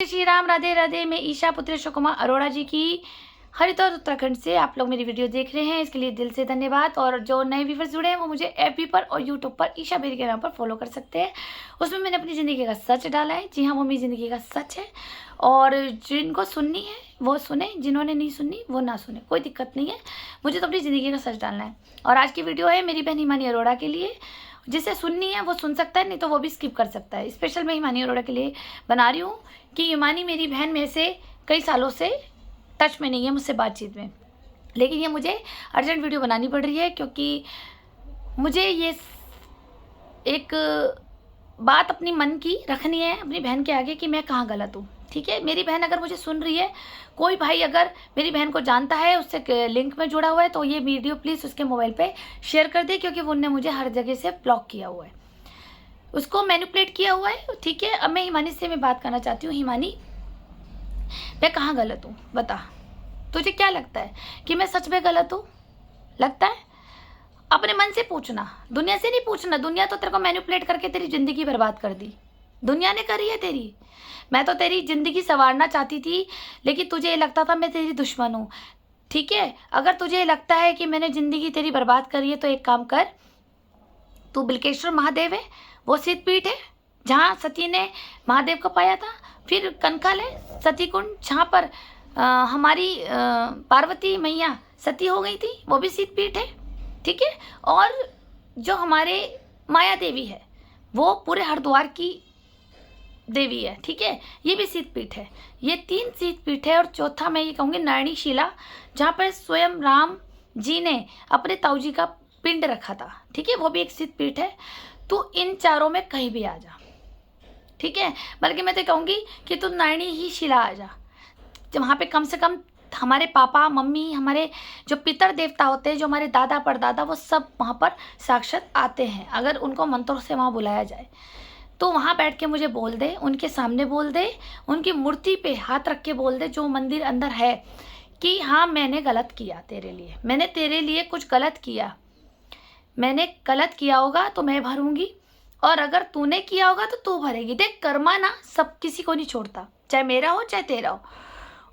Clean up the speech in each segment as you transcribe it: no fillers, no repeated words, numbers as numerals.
श्री राम, राधे राधे। मैं ईशा पुत्री अशोक कुमार अरोड़ा जी की हरिद्वार उत्तराखंड से आप लोग मेरी वीडियो देख रहे हैं, इसके लिए दिल से धन्यवाद। और जो नए व्यूवर्स जुड़े हैं वो मुझे एफबी पर और यूट्यूब पर ईशा बेरी के नाम पर फॉलो कर सकते हैं। उसमें मैंने अपनी ज़िंदगी का सच डाला है। जी हाँ, वो मेरी ज़िंदगी का सच है और जिनको सुननी है वो सुने, जिन्होंने नहीं सुननी वो ना सुने, कोई दिक्कत नहीं है। मुझे तो अपनी ज़िंदगी का सच डालना है। और आज की वीडियो है मेरी बहन हिमानी अरोड़ा के लिए। जिसे सुननी है वो सुन सकता है, नहीं तो वो भी स्किप कर सकता है। स्पेशल मैं हिमानी अरोड़ा के लिए बना रही हूँ कि हिमानी मेरी बहन में से कई सालों से टच में नहीं है मुझसे बातचीत में, लेकिन ये मुझे अर्जेंट वीडियो बनानी पड़ रही है क्योंकि मुझे ये एक बात अपनी मन की रखनी है अपनी बहन के आगे कि मैं कहाँ गलत हूँ। ठीक है, मेरी बहन अगर मुझे सुन रही है, कोई भाई अगर मेरी बहन को जानता है, उससे लिंक में जुड़ा हुआ है, तो ये वीडियो प्लीज़ उसके मोबाइल पे शेयर कर दे, क्योंकि वो उनने मुझे हर जगह से ब्लॉक किया हुआ है, उसको मैनिपुलेट किया हुआ है। ठीक है, अब मैं हिमानी से मैं बात करना चाहती हूँ। हिमानी, मैं कहाँ गलत हूँ बता। तुझे क्या लगता है कि मैं सच में गलत हूँ? लगता है? अपने मन से पूछना, दुनिया से नहीं पूछना। दुनिया तो तेरे को मैनिपुलेट करके तेरी ज़िंदगी बर्बाद कर दी, दुनिया ने करी है तेरी। मैं तो तेरी ज़िंदगी संवारना चाहती थी, लेकिन तुझे ये लगता था मैं तेरी दुश्मन हूँ। ठीक है, अगर तुझे लगता है कि मैंने ज़िंदगी तेरी बर्बाद करी है तो एक काम कर, तू बिल्केश्वर महादेव है, वो सिद्धपीठ है जहाँ सती ने महादेव को पाया था। फिर कनखल है सती कुंड, जहाँ पर हमारी पार्वती मैया सती हो गई थी, वो भी सिद्धपीठ है। ठीक है, और जो हमारे माया देवी है वो पूरे हरिद्वार की देवी है। ठीक है, ये भी सिद्धपीठ है। ये 3 सिद्धपीठ है। और चौथा मैं ये कहूँगी नैणी शिला, जहाँ पर स्वयं राम जी ने अपने ताऊ जी का पिंड रखा था। ठीक है, वो भी एक सिद्धपीठ है। तू इन चारों में कहीं भी आ जा। ठीक है, बल्कि मैं तो कहूँगी कि तू नैणी ही शिला आ जा, वहाँ पे कम से कम हमारे पापा मम्मी, हमारे जो पितर देवता होते हैं, जो हमारे दादा परदादा, वो सब वहाँ पर साक्षात आते हैं। अगर उनको मंत्रों से वहाँ बुलाया जाए तो वहाँ बैठ के मुझे बोल दे, उनके सामने बोल दे, उनकी मूर्ति पे हाथ रख के बोल दे, जो मंदिर अंदर है, कि हाँ मैंने गलत किया तेरे लिए, मैंने तेरे लिए कुछ गलत किया, मैंने गलत किया होगा तो मैं भरूंगी, और अगर तूने किया होगा तो तू भरेगी। देख, कर्मा ना सब किसी को नहीं छोड़ता, चाहे मेरा हो चाहे तेरा हो।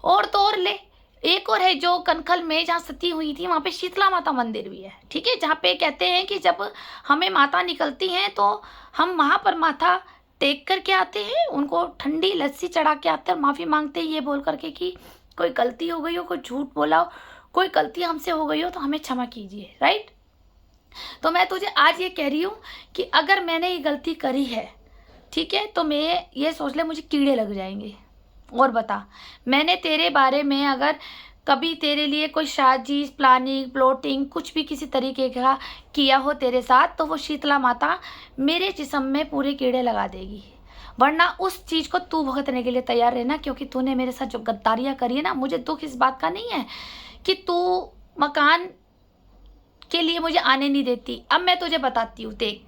और तो और ले, एक और है जो कनखल में जहाँ सती हुई थी, वहाँ पे शीतला माता मंदिर भी है। ठीक है, जहाँ पे कहते हैं कि जब हमें माता निकलती हैं तो हम वहाँ पर माथा टेक करके आते हैं, उनको ठंडी लस्सी चढ़ा के आते हैं और माफ़ी मांगते हैं, ये बोल करके कि कोई गलती हो गई हो, कोई झूठ बोला हो, कोई गलती हमसे हो गई हो तो हमें क्षमा कीजिए। राइट, तो मैं तुझे आज ये कह रही हूँ कि अगर मैंने ये गलती करी है, ठीक है, तो मैं ये सोच ले मुझे कीड़े लग जाएंगे। और बता, मैंने तेरे बारे में अगर कभी तेरे लिए कोई साजिश, प्लानिंग, प्लॉटिंग, कुछ भी किसी तरीके का किया हो तेरे साथ, तो वो शीतला माता मेरे जिस्म में पूरे कीड़े लगा देगी। वरना उस चीज़ को तू भुगतने के लिए तैयार रहना, क्योंकि तूने मेरे साथ जो गद्दारियाँ करी है ना, मुझे दुख इस बात का नहीं है कि तू मकान के लिए मुझे आने नहीं देती। अब मैं तुझे बताती हूँ, देख,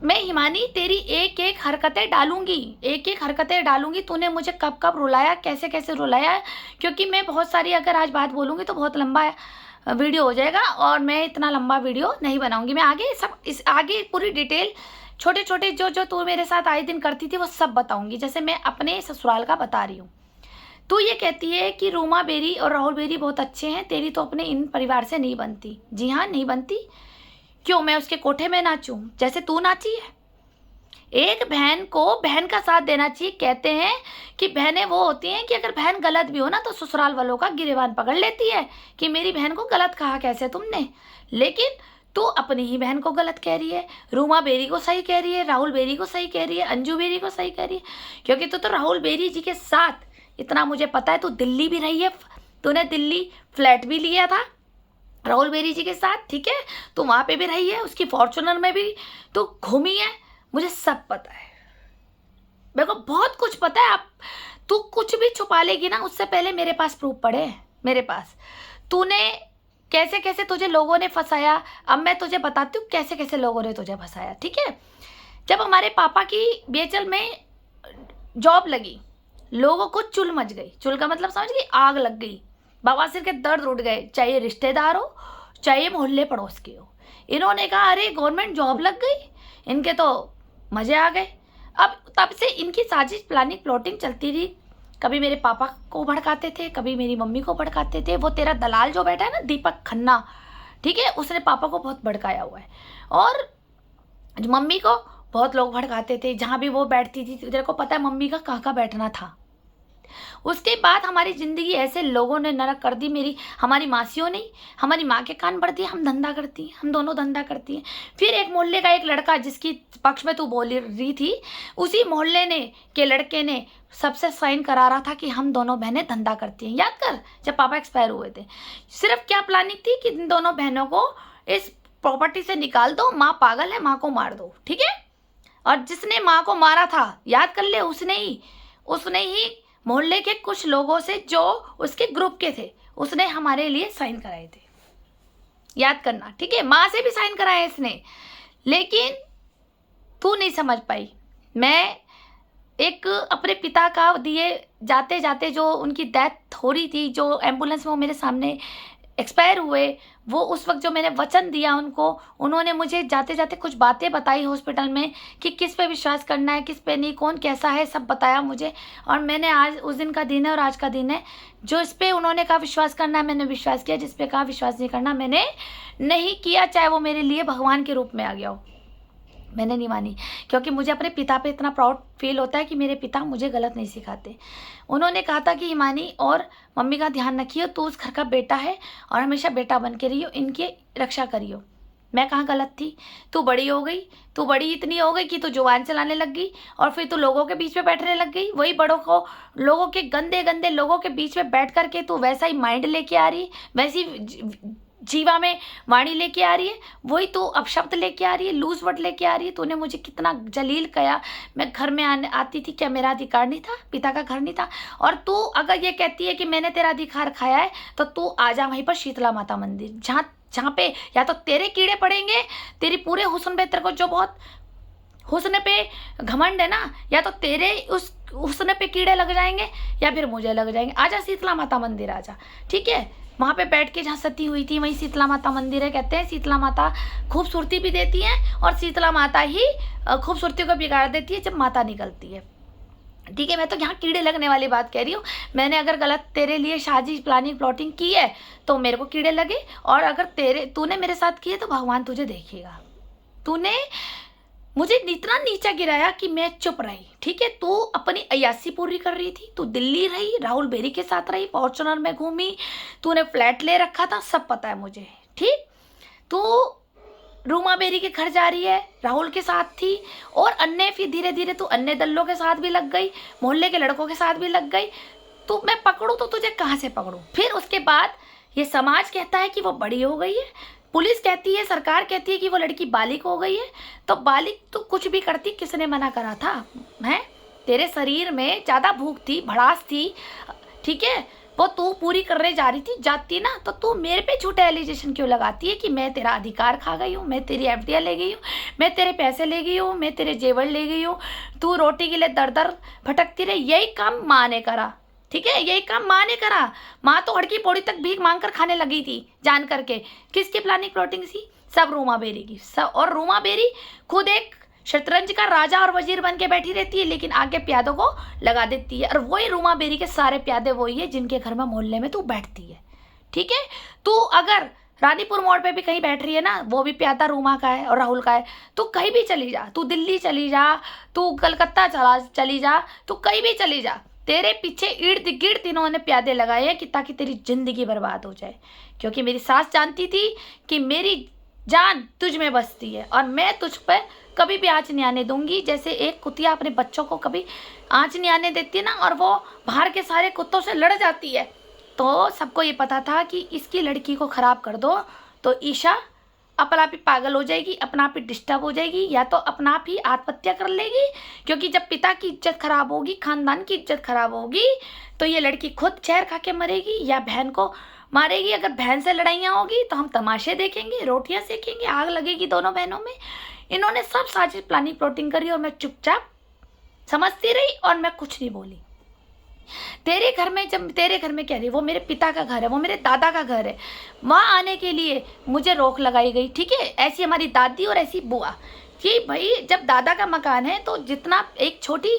मैं हिमानी तेरी एक एक हरकतें डालूंगी, एक एक हरकतें डालूंगी। तूने मुझे कब कब रुलाया, कैसे कैसे रुलाया, क्योंकि मैं बहुत सारी अगर आज बात बोलूँगी तो बहुत लंबा वीडियो हो जाएगा और मैं इतना लंबा वीडियो नहीं बनाऊंगी। मैं आगे सब इस आगे पूरी डिटेल, छोटे छोटे जो जो तू मेरे साथ आए दिन करती थी वो सब बताऊंगी, जैसे मैं अपने ससुराल का बता रही हूँ। तू ये कहती है कि रूमा बेरी और राहुल बेरी बहुत अच्छे हैं, तेरी तो अपने इन परिवार से नहीं बनती। जी हाँ, नहीं बनती। क्यों मैं उसके कोठे में नाचूं जैसे तू नाची है? एक बहन को बहन का साथ देना चाहिए। कहते हैं कि बहनें वो होती हैं कि अगर बहन गलत भी हो ना तो ससुराल वालों का गिरेबान पकड़ लेती है कि मेरी बहन को गलत कहा कैसे तुमने। लेकिन तू अपनी ही बहन को गलत कह रही है, रूमा बेरी को सही कह रही है, राहुल बेरी को सही कह रही है, अंजू बेरी को सही कह रही है। क्योंकि तू तो राहुल बेरी जी के साथ, इतना मुझे पता है, तू दिल्ली भी रही है, तूने दिल्ली फ्लैट भी लिया था राहुल बेरी जी के साथ। ठीक है, तो वहाँ पे भी रही है, उसकी फॉर्चुनर में भी तो घूमी है, मुझे सब पता है, मेरे को बहुत कुछ पता है। आप तू कुछ भी छुपा लेगी ना, उससे पहले मेरे पास प्रूफ पड़े हैं, मेरे पास। तूने कैसे कैसे तुझे लोगों ने फंसाया, अब मैं तुझे बताती हूँ कैसे कैसे लोगों ने तुझे फंसाया। ठीक है, जब हमारे पापा की बीएचएल में जॉब लगी, लोगों को चुल मच गई, चुल का मतलब समझ गई, आग लग गई, बवासीर के दर्द उठ गए, चाहे रिश्तेदार हो चाहे मोहल्ले पड़ोस के हो। इन्होंने कहा अरे गवर्नमेंट जॉब लग गई, इनके तो मजे आ गए। अब तब से इनकी साजिश प्लानिंग प्लॉटिंग चलती रही। कभी मेरे पापा को भड़काते थे, कभी मेरी मम्मी को भड़काते थे। वो तेरा दलाल जो बैठा है ना, दीपक खन्ना, ठीक है, उसने पापा को बहुत भड़काया हुआ है। और मम्मी को बहुत लोग भड़काते थे। जहाँ भी वो बैठती थी, तेरे को पता है मम्मी का कहाँ बैठना था। उसके बाद हमारी ज़िंदगी ऐसे लोगों ने नरक कर दी। हमारी मासियों ने, हमारी माँ के कान भर दिए। हम धंधा करती हैं, हम दोनों धंधा करती हैं। फिर एक मोहल्ले का एक लड़का, जिसकी पक्ष में तू बोल रही थी, उसी मोहल्ले ने के लड़के ने सबसे साइन करा रहा था कि हम दोनों बहनें धंधा करती हैं। याद कर, जब पापा एक्सपायर हुए थे। सिर्फ क्या प्लानिंग थी कि इन दोनों बहनों को इस प्रॉपर्टी से निकाल दो, माँ पागल है, माँ को मार दो, ठीक है। और जिसने माँ को मारा था, याद कर ले, उसने ही मोहल्ले के कुछ लोगों से जो उसके ग्रुप के थे, उसने हमारे लिए साइन कराए थे। याद करना, ठीक है। माँ से भी साइन कराए इसने, लेकिन तू नहीं समझ पाई। मैं एक अपने पिता का दिए जाते जाते, जो उनकी डेथ हो रही थी, जो एम्बुलेंस में वो मेरे सामने एक्सपायर हुए, वो उस वक्त जो मैंने वचन दिया उनको, उन्होंने मुझे जाते जाते कुछ बातें बताई हॉस्पिटल में कि किस पे विश्वास करना है, किस पे नहीं, कौन कैसा है, सब बताया मुझे। और मैंने आज, उस दिन का दिन है और आज का दिन है, जो इस पे उन्होंने कहा विश्वास करना है मैंने विश्वास किया, जिस पे कहा विश्वास नहीं करना मैंने नहीं किया, चाहे वो मेरे लिए भगवान के रूप में आ गया हो। मैंने नहीं मानी, क्योंकि मुझे अपने पिता पे इतना प्राउड फील होता है कि मेरे पिता मुझे गलत नहीं सिखाते। उन्होंने कहा था कि हिमानी और मम्मी का ध्यान रखियो, तू उस घर का बेटा है और हमेशा बेटा बन के रहियो, इनकी रक्षा करियो। मैं कहाँ गलत थी? तू बड़ी हो गई, तू बड़ी इतनी हो गई कि तू जुबान चलाने लग गई और फिर तू लोगों के बीच में बैठने लग गई। वही बड़ों को, लोगों के गंदे गंदे लोगों के बीच में बैठ करके तू वैसा ही माइंड लेके आ रही, वैसी जीवा में वाणी लेके आ रही है, वही तू अपशब्द लेके आ रही है, लूज वर्ड लेके आ रही है। तूने मुझे कितना जलील कहा, मैं घर में आती थी, क्या मेरा अधिकार नहीं था? पिता का घर नहीं था? और तू अगर ये कहती है कि मैंने तेरा अधिकार खाया है, तो तू आ जा वहीं पर शीतला माता मंदिर, जहाँ पे या तो तेरे कीड़े पड़ेंगे, तेरी पूरे हुस्न पे, तेरे को जो बहुत हुस्न पे घमंड है ना, या तो तेरे उस हुस्न पे कीड़े लग जाएंगे या फिर मुझे लग जाएंगे। आजा शीतला माता मंदिर आजा, ठीक है। वहाँ पे बैठ के जहाँ सती हुई थी वहीं शीतला माता मंदिर है। कहते हैं शीतला माता खूबसूरती भी देती है और शीतला माता ही खूबसूरती को बिगाड़ देती है जब माता निकलती है, ठीक है। मैं तो यहाँ कीड़े लगने वाली बात कह रही हूँ। मैंने अगर गलत तेरे लिए साजिश प्लानिंग प्लॉटिंग की है तो मेरे को कीड़े लगे, और अगर तूने मेरे साथ की है तो भगवान तुझे देखेगा। तूने मुझे इतना नीचा गिराया कि मैं चुप रही, ठीक है। तू अपनी अय्यासी पूरी कर रही थी, तू दिल्ली रही, राहुल बेरी के साथ रही, फॉर्चुनर में घूमी, तूने फ्लैट ले रखा था, सब पता है मुझे, ठीक। तू रूमा बेरी के घर जा रही है, राहुल के साथ थी, और अन्य, फिर धीरे धीरे तू अन्य दल्लों के साथ भी लग गई, मोहल्ले के लड़कों के साथ भी लग गई। तो मैं पकड़ूँ तो तुझे कहाँ से पकड़ूँ? फिर उसके बाद ये समाज कहता है कि वो बड़ी हो गई है, पुलिस कहती है, सरकार कहती है कि वो लड़की बालिग हो गई है। तो बालिग तो कुछ भी करती, किसने मना करा था? हैं, तेरे शरीर में ज़्यादा भूख थी, भड़ास थी, ठीक है, वो तू पूरी करने जा रही थी, जाती ना, तो तू मेरे पे झूठे एलिगेशन क्यों लगाती है कि मैं तेरा अधिकार खा गई हूँ, मैं तेरी एफडीआर ले गई हूँ, मैं तेरे पैसे ले गई हूँ, मैं तेरे जेवर ले गई हूँ, तू रोटी के लिए दर दर भटकती रही। यही काम माँ ने करा, ठीक है, यही काम माँ ने करा। माँ तो हड़की पौड़ी तक भीख मांग कर खाने लगी थी जान करके। किसकी प्लानिंग प्लॉटिंग थी? सब रूमा बेरी की, सब। और रूमा बेरी खुद एक शतरंज का राजा और वजीर बन के बैठी रहती है, लेकिन आगे प्यादों को लगा देती है। और वही रूमा बेरी के सारे प्यादे वही है जिनके घर में मोहल्ले में तू बैठती है, ठीक है। तू अगर रानीपुर मोड़ पे भी कहीं बैठ रही है ना, वो भी प्यादा रूमा का है और राहुल का है। तू कहीं भी चली जा, तू दिल्ली चली जा, तू कलकत्ता चली जा, तू कहीं भी चली जा, तेरे पीछे इर्द गिर्द इन्होंने प्यादे लगाए हैं कि ताकि तेरी जिंदगी बर्बाद हो जाए। क्योंकि मेरी सास जानती थी कि मेरी जान तुझ में बसती है और मैं तुझ पर कभी भी आँच नहीं आने दूंगी। जैसे एक कुतिया अपने बच्चों को कभी आँच नहीं आने देती ना, और वो बाहर के सारे कुत्तों से लड़ जाती है, तो सबको ये पता था कि इसकी लड़की को ख़राब कर दो तो ईशा अपना आप ही पागल हो जाएगी, अपना आप ही डिस्टर्ब हो जाएगी, या तो अपना आप ही आत्महत्या कर लेगी। क्योंकि जब पिता की इज्जत खराब होगी, खानदान की इज्जत खराब होगी, तो ये लड़की खुद जहर खा के मरेगी या बहन को मारेगी। अगर बहन से लड़ाइयाँ होगी तो हम तमाशे देखेंगे, रोटियां सेकेंगे, आग लगेगी दोनों बहनों में। इन्होंने सब साजिश प्लानिंग प्लॉटिंग करी और मैं चुपचाप समझती रही और मैं कुछ नहीं बोली। तेरे घर में, जब तेरे घर में कह रही, वो मेरे पिता का घर है, वो मेरे दादा का घर है, वहाँ आने के लिए मुझे रोक लगाई गई, ठीक है। ऐसी हमारी दादी और ऐसी बुआ कि भाई जब दादा का मकान है तो जितना एक छोटी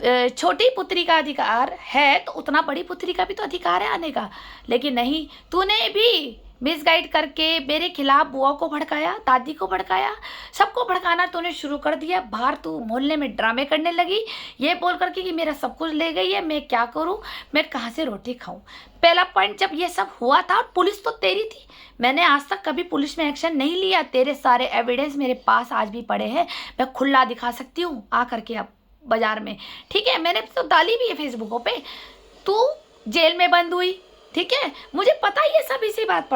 छोटी पुत्री का अधिकार है तो उतना बड़ी पुत्री का भी तो अधिकार है आने का। लेकिन नहीं, तूने भी मिसगाइड करके मेरे खिलाफ बुआ को भड़काया, दादी को भड़काया, सबको भड़काना तूने शुरू कर दिया। बाहर तू मोहल्ले में ड्रामे करने लगी ये बोल करके कि मेरा सब कुछ ले गई है, मैं क्या करूं, मैं कहाँ से रोटी खाऊं। पहला पॉइंट, जब ये सब हुआ था और पुलिस तो तेरी थी, मैंने आज तक कभी पुलिस में एक्शन नहीं लिया। तेरे सारे एविडेंस मेरे पास आज भी पड़े हैं, मैं खुला दिखा सकती हूँ आ करके अब बाजार में, ठीक है। मैंने तो डाली भी है फेसबुकों पे। तू जेल में बंद हुई, ठीक है, मुझे पता ये सब इसी बात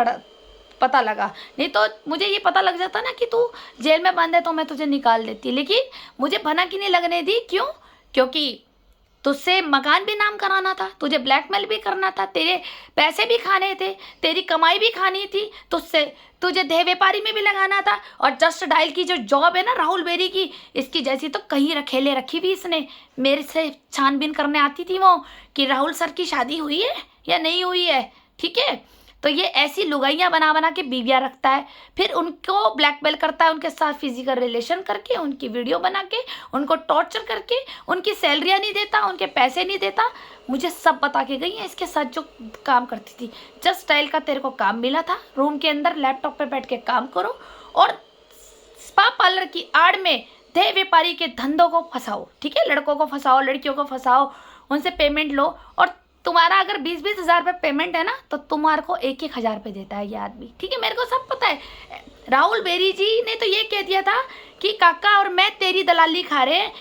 पता लगा, नहीं तो मुझे ये पता लग जाता ना कि तू जेल में बंद है तो मैं तुझे निकाल देती। लेकिन मुझे भनक ही नहीं लगने दी। क्यों? क्योंकि तुझसे मकान भी नाम कराना था, तुझे ब्लैकमेल भी करना था, तेरे पैसे भी खाने थे, तेरी कमाई भी खानी थी, तुझसे तुझे देह व्यापारी में भी लगाना था। और जस्ट डायल की जो जॉब है ना राहुल बेरी की, इसकी जैसी तो कहीं रखेले रखी भी इसने। मेरे से छानबीन करने आती थी वो कि राहुल सर की शादी हुई है या नहीं हुई है, ठीक है। तो ये ऐसी लुगाइयाँ बना बना के बीवियाँ रखता है, फिर उनको ब्लैकमेल करता है, उनके साथ फिजिकल रिलेशन करके, उनकी वीडियो बना के, उनको टॉर्चर करके, उनकी सैलरियाँ नहीं देता, उनके पैसे नहीं देता। मुझे सब बता के गई है इसके साथ जो काम करती थी। जस्ट स्टाइल का तेरे को काम मिला था, रूम के अंदर लैपटॉप पे बैठ के काम करो और स्पा पार्लर की आड़ में देह व्यापारी के धंधों को फंसाओ, ठीक है। लड़कों को फंसाओ, लड़कियों को फंसाओ, उनसे पेमेंट लो। और तुम्हारा अगर 20-20 हज़ार रुपये पेमेंट है ना तो तुम्हारे को 1-1 हज़ार रुपये देता है ये आदमी, ठीक है। मेरे को सब पता है। राहुल बेरी जी ने तो ये कह दिया था कि काका और मैं तेरी दलाली खा रहे हैं,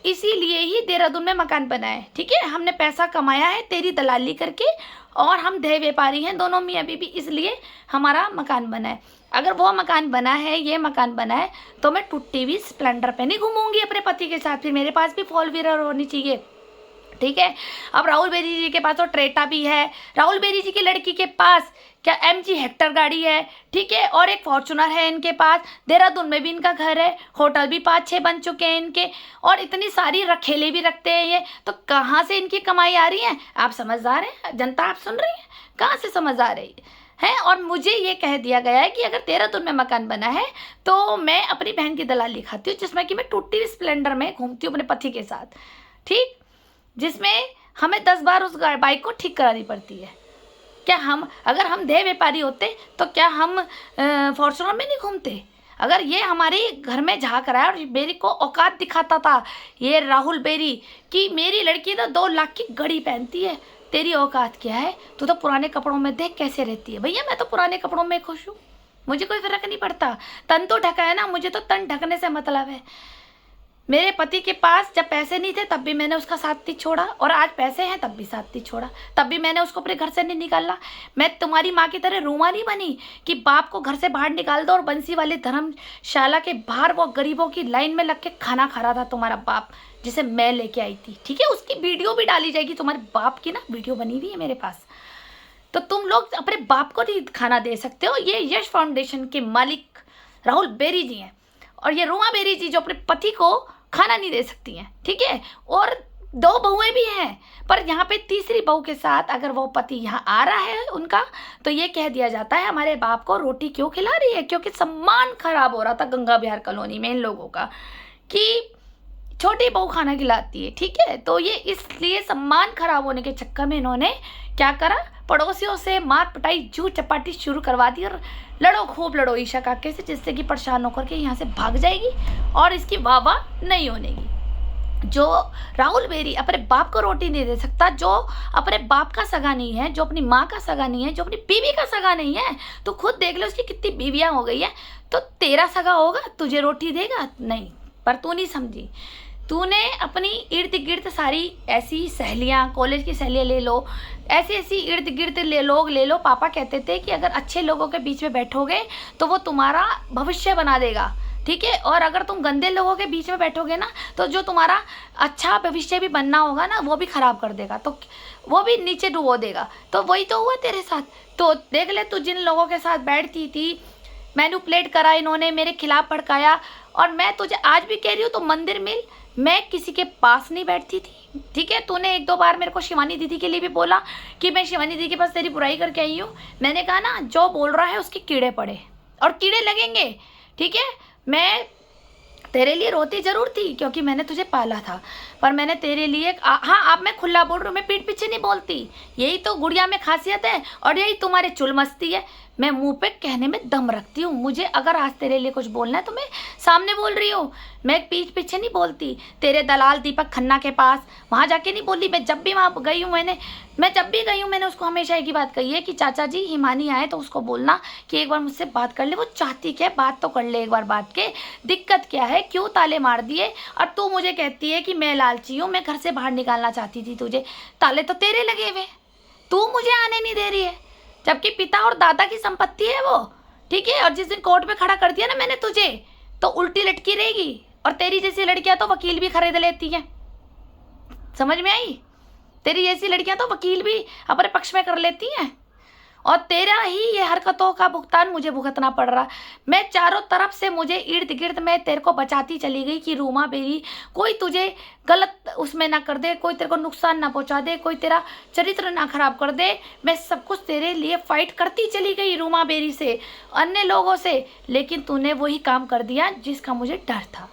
इसीलिए ही देहरादून में मकान बना है, ठीक है। हमने पैसा कमाया है तेरी दलाली करके और हम देह व्यापारी हैं दोनों मियाँ बीवी, इसलिए हमारा मकान बना है। अगर वो मकान बना है, ये मकान बना है, तो मैं टूटी हुई स्प्लेंडर पे नहीं घूमूंगी अपने पति के साथ, फिर मेरे पास भी फोर व्हीलर होनी चाहिए, ठीक है। अब राहुल बेरी जी के पास तो ट्रेटा भी है, राहुल बेरी जी की लड़की के पास क्या MG हेक्टर गाड़ी है, ठीक है, और एक फॉर्चूनर है इनके पास। देहरादून में भी इनका घर है, होटल भी 5-6 बन चुके हैं इनके, और इतनी सारी रखेले भी रखते हैं ये। तो कहाँ से इनकी कमाई आ रही है? आप समझदार हैं, जनता आप सुन रही है, कहाँ से समझ आ रही है। और मुझे ये कह दिया गया है कि अगर देहरादून में मकान बना है तो मैं अपनी बहन की दलाली खाती हूँ, जिसमें कि मैं टूटी स्प्लेंडर में घूमती हूँ अपने पति के साथ, ठीक, जिसमें हमें 10 बार उस बाइक को ठीक करानी पड़ती है। क्या अगर हम देह व्यापारी होते तो क्या हम फॉर्चूनर में नहीं घूमते? अगर ये हमारे घर में झाँक रहा है और मेरी को औकात दिखाता था ये राहुल बेरी कि मेरी लड़की तो 2 लाख की घड़ी पहनती है, तेरी औकात क्या है? तू तो पुराने कपड़ों में देख कैसे रहती है। भैया मैं तो पुराने कपड़ों में खुश हूँ, मुझे कोई फर्क नहीं पड़ता। तन तो ढका है ना, मुझे तो तन ढकने से मतलब है। मेरे पति के पास जब पैसे नहीं थे तब भी मैंने उसका साथ नहीं छोड़ा, और आज पैसे हैं तब भी साथ नहीं छोड़ा, तब भी मैंने उसको अपने घर से नहीं निकाला। मैं तुम्हारी माँ की तरह रूमा नहीं बनी कि बाप को घर से बाहर निकाल दो और बंसी वाले धर्मशाला के बाहर वो गरीबों की लाइन में लग के खाना खा रहा था तुम्हारा बाप, जिसे मैं लेके आई थी, ठीक है। उसकी वीडियो भी डाली जाएगी, तुम्हारे बाप की ना वीडियो बनी हुई है मेरे पास। तो तुम लोग अपने बाप को नहीं खाना दे सकते हो। ये यश फाउंडेशन के मालिक राहुल बेरी जी हैं, और ये रूमा बेरी जी जो अपने पति को खाना नहीं दे सकती हैं, ठीक है। और 2 बहुएं भी हैं, पर यहाँ पे तीसरी बहू के साथ अगर वो पति यहाँ आ रहा है उनका, तो ये कह दिया जाता है हमारे बाप को रोटी क्यों खिला रही है, क्योंकि सम्मान खराब हो रहा था गंगा बिहार कॉलोनी में इन लोगों का कि छोटी बहू खाना खिलाती है, ठीक है। तो ये इसलिए सम्मान खराब होने के चक्कर में इन्होंने क्या करा, पड़ोसियों से मार पिटाई जू चपाटी शुरू करवा दी, और लड़ो खूब लड़ो ईशा काके से, जिससे कि परेशान होकर के यहाँ से भाग जाएगी और इसकी वाह वाह नहीं होनेगी। जो राहुल बेरी अपने बाप को रोटी नहीं दे सकता, जो अपने बाप का सगा नहीं है, जो अपनी माँ का सगा नहीं है, जो अपनी बीवी का सगा नहीं है, तो खुद देख लो उसकी कितनी बीवियाँ हो गई है। तो तेरा सगा होगा, तुझे रोटी देगा? नहीं, पर तू नहीं समझी। तूने अपनी इर्द गिर्द सारी ऐसी सहेलियाँ, कॉलेज की सहेलियाँ ले लो, ऐसी इर्द गिर्द लोग ले लो। पापा कहते थे कि अगर अच्छे लोगों के बीच में बैठोगे तो वो तुम्हारा भविष्य बना देगा, ठीक है। और अगर तुम गंदे लोगों के बीच में बैठोगे ना तो जो तुम्हारा अच्छा भविष्य भी बनना होगा ना वो भी खराब कर देगा, तो वो भी नीचे डुबो देगा। तो वही तो हुआ तेरे साथ। तो देख ले, तू जिन लोगों के साथ बैठती थी, मैनिपुलेट करा इन्होंने, मेरे खिलाफ भड़काया। और मैं तुझे आज भी कह रही हूँ, तो मंदिर में मैं किसी के पास नहीं बैठती थी, ठीक है। तूने 1-2 बार मेरे को शिवानी दीदी के लिए भी बोला कि मैं शिवानी दीदी के पास तेरी बुराई करके आई हूँ। मैंने कहा ना, जो बोल रहा है उसके कीड़े पड़े और कीड़े लगेंगे, ठीक है। मैं तेरे लिए रोती जरूर थी क्योंकि मैंने तुझे पाला था, पर मैंने तेरे लिए हाँ, अब मैं खुला बोल रही हूँ, मैं पीठ पीछे नहीं बोलती। यही तो गुड़िया में खासियत है और यही तुम्हारे चुल मस्ती है। मैं मुंह पे कहने में दम रखती हूँ। मुझे अगर आज तेरे लिए कुछ बोलना है तो मैं सामने बोल रही हूँ, मैं पीठ पीछे नहीं बोलती। तेरे दलाल दीपक खन्ना के पास वहाँ जाके नहीं बोली। मैं जब भी वहाँ गई हूँ मैं जब भी गई हूँ मैंने उसको हमेशा एक ही बात कही है कि चाचा जी हिमानी आए तो उसको बोलना कि एक बार मुझसे बात कर ले। वो चाहती क्या है, बात तो कर ले एक बार। बात के दिक्कत क्या है, क्यों ताले मार दिए? और तू मुझे कहती है कि मैं लालची हूँ, मैं घर से बाहर निकालना चाहती थी तुझे। ताले तो तेरे लगे हुए, तू मुझे आने नहीं दे रही है, जबकि पिता और दादा की संपत्ति है वो, ठीक है। और जिस दिन कोर्ट में खड़ा कर दिया ना मैंने तुझे, तो उल्टी लटकी रहेगी। और तेरी जैसी लड़कियां तो वकील भी खरीद लेती हैं, समझ में आई? तेरी जैसी लड़कियां तो वकील भी अपने पक्ष में कर लेती हैं, और तेरा ही ये हरकतों का भुगतान मुझे भुगतना पड़ रहा। मैं चारों तरफ से मुझे इर्द गिर्द में तेरे को बचाती चली गई कि रूमा बेरी कोई तुझे गलत उसमें ना कर दे, कोई तेरे को नुकसान ना पहुंचा दे, कोई तेरा चरित्र ना खराब कर दे। मैं सब कुछ तेरे लिए फाइट करती चली गई रूमा बेरी से, अन्य लोगों से, लेकिन तूने वही काम कर दिया जिसका मुझे डर था।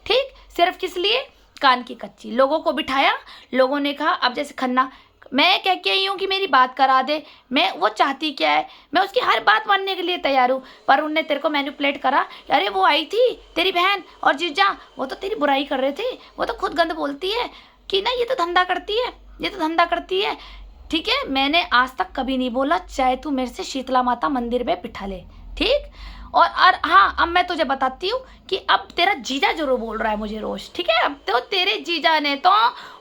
ठीक, सिर्फ किस लिए? कान की कच्ची। लोगों को बिठाया, लोगों ने कहा अब जैसे खन्ना, मैं कह के आई हूँ कि मेरी बात करा दे। मैं वो चाहती क्या है, मैं उसकी हर बात मानने के लिए तैयार हूँ, पर उनने तेरे को मैनिपुलेट करा। अरे वो आई थी तेरी बहन और जीजा, वो तो तेरी बुराई कर रहे थे, वो तो खुद गंद बोलती है कि ना ये तो धंधा करती है, ये तो धंधा करती है। ठीक है, मैंने आज तक कभी नहीं बोला, चाहे तू मेरे से शीतला माता मंदिर में बिठा ले, ठीक। और हाँ, अब मैं तुझे बताती हूँ कि अब तेरा जीजा जरूर बोल रहा है मुझे रोज, ठीक है। अब तो तेरे जीजा ने तो,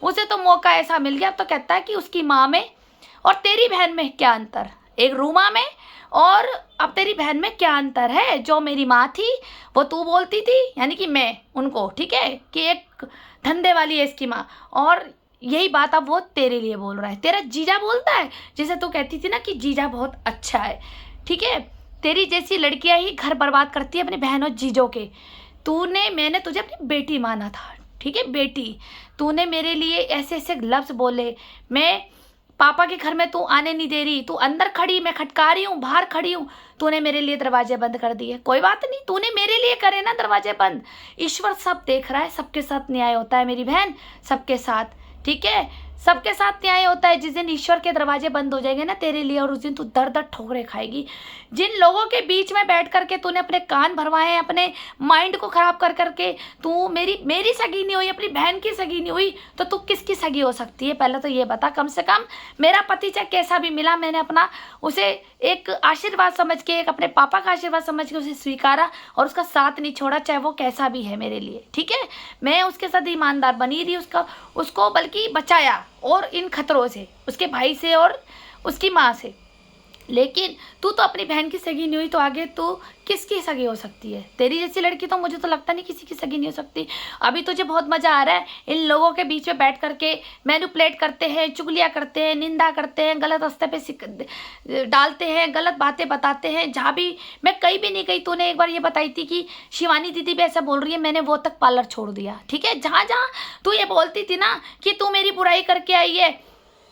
उसे तो मौका ऐसा मिल गया, अब तो कहता है कि उसकी माँ में और तेरी बहन में क्या अंतर, एक रूमा में और अब तेरी बहन में क्या अंतर है। जो मेरी माँ थी वो तू बोलती थी, यानी कि मैं उनको, ठीक है, कि एक धंधे वाली है इसकी माँ, और यही बात अब वो तेरे लिए बोल रहा है। तेरा जीजा बोलता है, जैसे तू कहती थी ना कि जीजा बहुत अच्छा है, ठीक है। तेरी जैसी लड़कियां ही घर बर्बाद करती है अपनी बहनों जीजों के। मैंने तुझे अपनी बेटी माना था, ठीक है, बेटी। तूने मेरे लिए ऐसे ऐसे लफ्ज बोले, मैं पापा के घर में तू आने नहीं दे रही, तू अंदर खड़ी, मैं खटका रही हूँ, बाहर खड़ी हूँ, तूने मेरे लिए दरवाजे बंद कर दिए। कोई बात नहीं, तूने मेरे लिए करे ना दरवाजे बंद, ईश्वर सब देख रहा है, सबके साथ न्याय होता है मेरी बहन, सबके साथ, ठीक है, सबके साथ न्याय होता है। जिस दिन ईश्वर के दरवाजे बंद हो जाएंगे ना तेरे लिए, और उस दिन तू दर दर ठोकरे खाएगी। जिन लोगों के बीच में बैठ करके तूने अपने कान भरवाए हैं, अपने माइंड को खराब कर करके, तू मेरी सगी नहीं हुई, अपनी बहन की सगी नहीं हुई, तो तू किसकी सगी हो सकती है? पहले तो ये बता। कम से कम मेरा पति चाहे कैसा भी मिला, मैंने अपना उसे एक आशीर्वाद समझ के, एक अपने पापा का आशीर्वाद समझ के उसे स्वीकारा और उसका साथ नहीं छोड़ा, चाहे वो कैसा भी है मेरे लिए, ठीक है। मैं उसके साथ ईमानदार बनी रही, उसको बल्कि बचाया, और इन खतरों से, उसके भाई से और उसकी माँ से। लेकिन तू तो अपनी बहन की सगी नहीं हुई, तो आगे तू किसकी सगी हो सकती है? तेरी जैसी लड़की तो मुझे तो लगता नहीं किसी की सगी नहीं हो सकती। अभी तुझे बहुत मज़ा आ रहा है इन लोगों के बीच में बैठ करके, मैनिपुलेट करते हैं, चुगलियाँ करते हैं, निंदा करते हैं, गलत रास्ते पे डालते हैं, गलत बातें बताते हैं। जहाँ भी मैं कहीं भी नहीं गई, तूने एक बार ये बताई थी कि शिवानी दीदी भी ऐसा बोल रही है, मैंने वो तक पार्लर छोड़ दिया, ठीक है। जहाँ जहाँ तू ये बोलती थी ना कि तू मेरी बुराई करके आई है,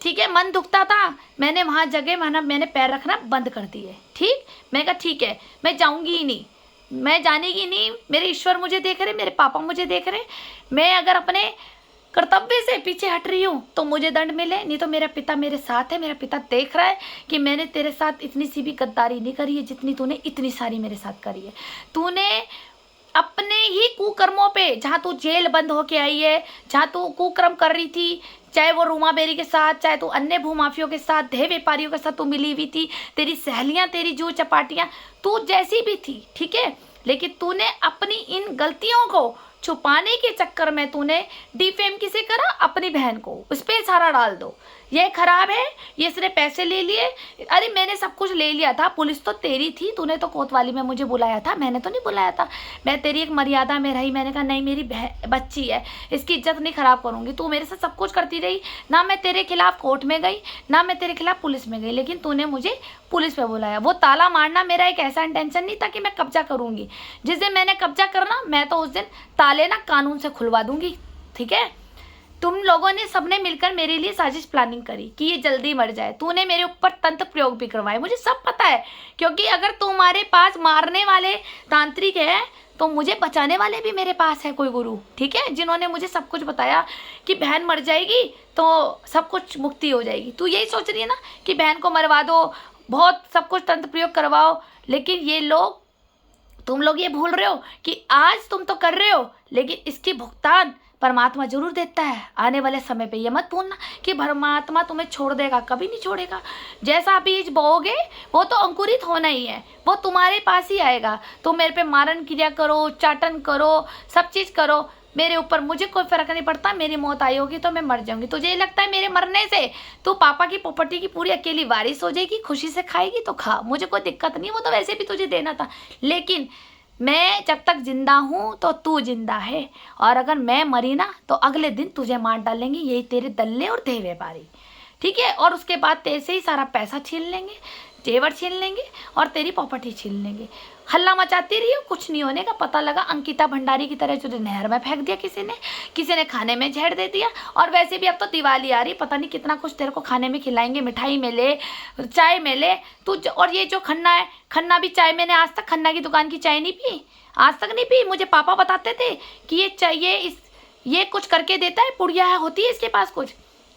ठीक है, मन दुखता था, मैंने वहाँ जगह मैंने पैर रखना बंद कर दिए, ठीक। मैं कहा ठीक है, मैं जाऊँगी ही नहीं, मैं जानेगी नहीं, मेरे ईश्वर मुझे देख रहे, मेरे पापा मुझे देख रहे। मैं अगर अपने कर्तव्य से पीछे हट रही हूँ तो मुझे दंड मिले, नहीं तो मेरा पिता मेरे साथ है, मेरा पिता देख रहा है कि मैंने तेरे साथ इतनी सी भी गद्दारी नहीं करी है जितनी तूने इतनी सारी मेरे साथ करी है। तूने अपने ही कुकर्मों पे, जहाँ तू जेल बंद होके आई है, जहाँ तू कुकर्म कर रही थी, चाहे वो रूमा बेरी के साथ, चाहे तू अन्य भूमाफियों के साथ, देह व्यापारियों के साथ तू मिली हुई थी, तेरी सहेलियाँ, तेरी जू चपाटियाँ, तू जैसी भी थी, ठीक है। लेकिन तूने अपनी इन गलतियों को छुपाने के चक्कर में तूने डिफेम किसे करा? अपनी बहन को, उस पर सारा डाल दो, ये खराब है, ये इसने पैसे ले लिए। अरे मैंने सब कुछ ले लिया था, पुलिस तो तेरी थी, तूने तो कोतवाली में मुझे बुलाया था, मैंने तो नहीं बुलाया था। मैं तेरी एक मर्यादा में रही, मैंने कहा नहीं मेरी बच्ची है, इसकी इज्जत नहीं खराब करूँगी। तू मेरे साथ सब कुछ करती रही, ना मैं तेरे खिलाफ कोर्ट में गई, ना मैं तेरे खिलाफ पुलिस में गई, लेकिन तूने मुझे पुलिस पे बुलाया। वो ताला मारना मेरा एक ऐसा इंटेंशन नहीं था कि मैं कब्जा करूँगी। जिस दिन मैंने कब्जा करना, मैं तो उस दिन ताले ना कानून से खुलवा दूँगी, ठीक है। तुम लोगों ने सबने मिलकर मेरे लिए साजिश प्लानिंग करी कि ये जल्दी मर जाए। तूने मेरे ऊपर तंत्र प्रयोग भी करवाए, मुझे सब पता है, क्योंकि अगर तुम्हारे पास मारने वाले तांत्रिक है तो मुझे बचाने वाले भी मेरे पास है कोई गुरु, ठीक है, जिन्होंने मुझे सब कुछ बताया कि बहन मर जाएगी तो सब कुछ मुक्ति हो जाएगी। तू यही सोच रही है ना कि बहन को मरवा दो, बहुत सब कुछ तंत्र प्रयोग करवाओ, लेकिन ये लोग, तुम लोग ये भूल रहे हो कि आज तुम तो कर रहे हो, लेकिन इसकी भुगतान परमात्मा जरूर देता है आने वाले समय पे। ये मत भूलना कि परमात्मा तुम्हें छोड़ देगा, कभी नहीं छोड़ेगा। जैसा बीज बोओगे वो तो अंकुरित होना ही है, वो तुम्हारे पास ही आएगा। तुम मेरे पे मारन क्रिया करो, चाटन करो, सब चीज़ करो मेरे ऊपर, मुझे कोई फर्क नहीं पड़ता। मेरी मौत आई होगी तो मैं मर जाऊंगी। तुझे ये लगता है मेरे मरने से तू पापा की प्रॉपर्टी की पूरी अकेली वारिस हो जाएगी, खुशी से खाएगी तो खा, मुझे कोई दिक्कत नहीं, वो तो वैसे भी तुझे देना था। लेकिन मैं जब तक जिंदा हूँ तो तू जिंदा है, और अगर मैं मरी ना तो अगले दिन तुझे मार डालेंगे यही तेरे दल्ले और देह व्यापारी, ठीक है। और उसके बाद तेरे से ही सारा पैसा छीन लेंगे, जेवर छीन लेंगे और तेरी प्रॉपर्टी छीन लेंगे। हल्ला मचाती रही हो, कुछ नहीं होने का। पता लगा अंकिता भंडारी की तरह तुझे नहर में फेंक दिया किसी ने खाने में झेड़ दे दिया। और वैसे भी अब तो दिवाली आ रही, पता नहीं कितना कुछ तेरे को खाने में खिलाएंगे, मिठाई में ले, चाय में ले तू। और ये जो खन्ना है, खन्ना भी चाय, मैंने आज तक खन्ना की दुकान की चाय नहीं पी, आज तक नहीं पी। मुझे पापा बताते थे कि ये चाहिए, ये कुछ करके देता है, पुड़िया होती है इसके पास कुछ,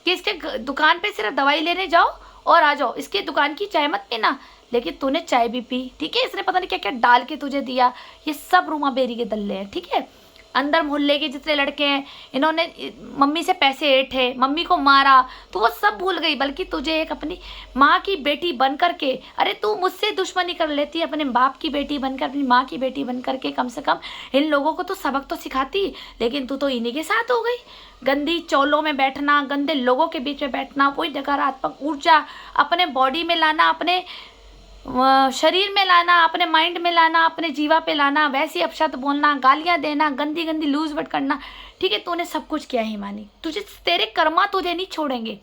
कि इसके दुकान पे सिर्फ दवाई लेने जाओ और आ जाओ, इसकी दुकान की चाय मत पीना। लेकिन तूने चाय भी पी, ठीक है। इसने पता नहीं क्या क्या डाल के तुझे दिया। ये सब रूमा बेरी के दल्ले हैं, ठीक है। अंदर मोहल्ले के जितने लड़के हैं, इन्होंने मम्मी से पैसे ऐंठे, मम्मी को मारा, तो वो सब भूल गई। बल्कि तुझे एक अपनी माँ की बेटी बन करके, अरे तू मुझसे दुश्मनी कर लेती, अपने बाप की बेटी बनकर, अपनी माँ की बेटी बन करके कम से कम इन लोगों को तो सबक तो सिखाती। लेकिन तू तो इन्हीं के साथ हो गई। गंदी चौलों में बैठना, गंदे लोगों के बीच में बैठना, वही नकारात्मक ऊर्जा अपने बॉडी में लाना, अपने शरीर में लाना, अपने माइंड में लाना, अपने जीवा पे लाना, वैसी अपशब्द बोलना, गालियां देना, गंदी गंदी लूज वर्ड करना, ठीक है। तूने सब कुछ किया ही मानी, तुझे तेरे कर्मा तुझे नहीं छोड़ेंगे।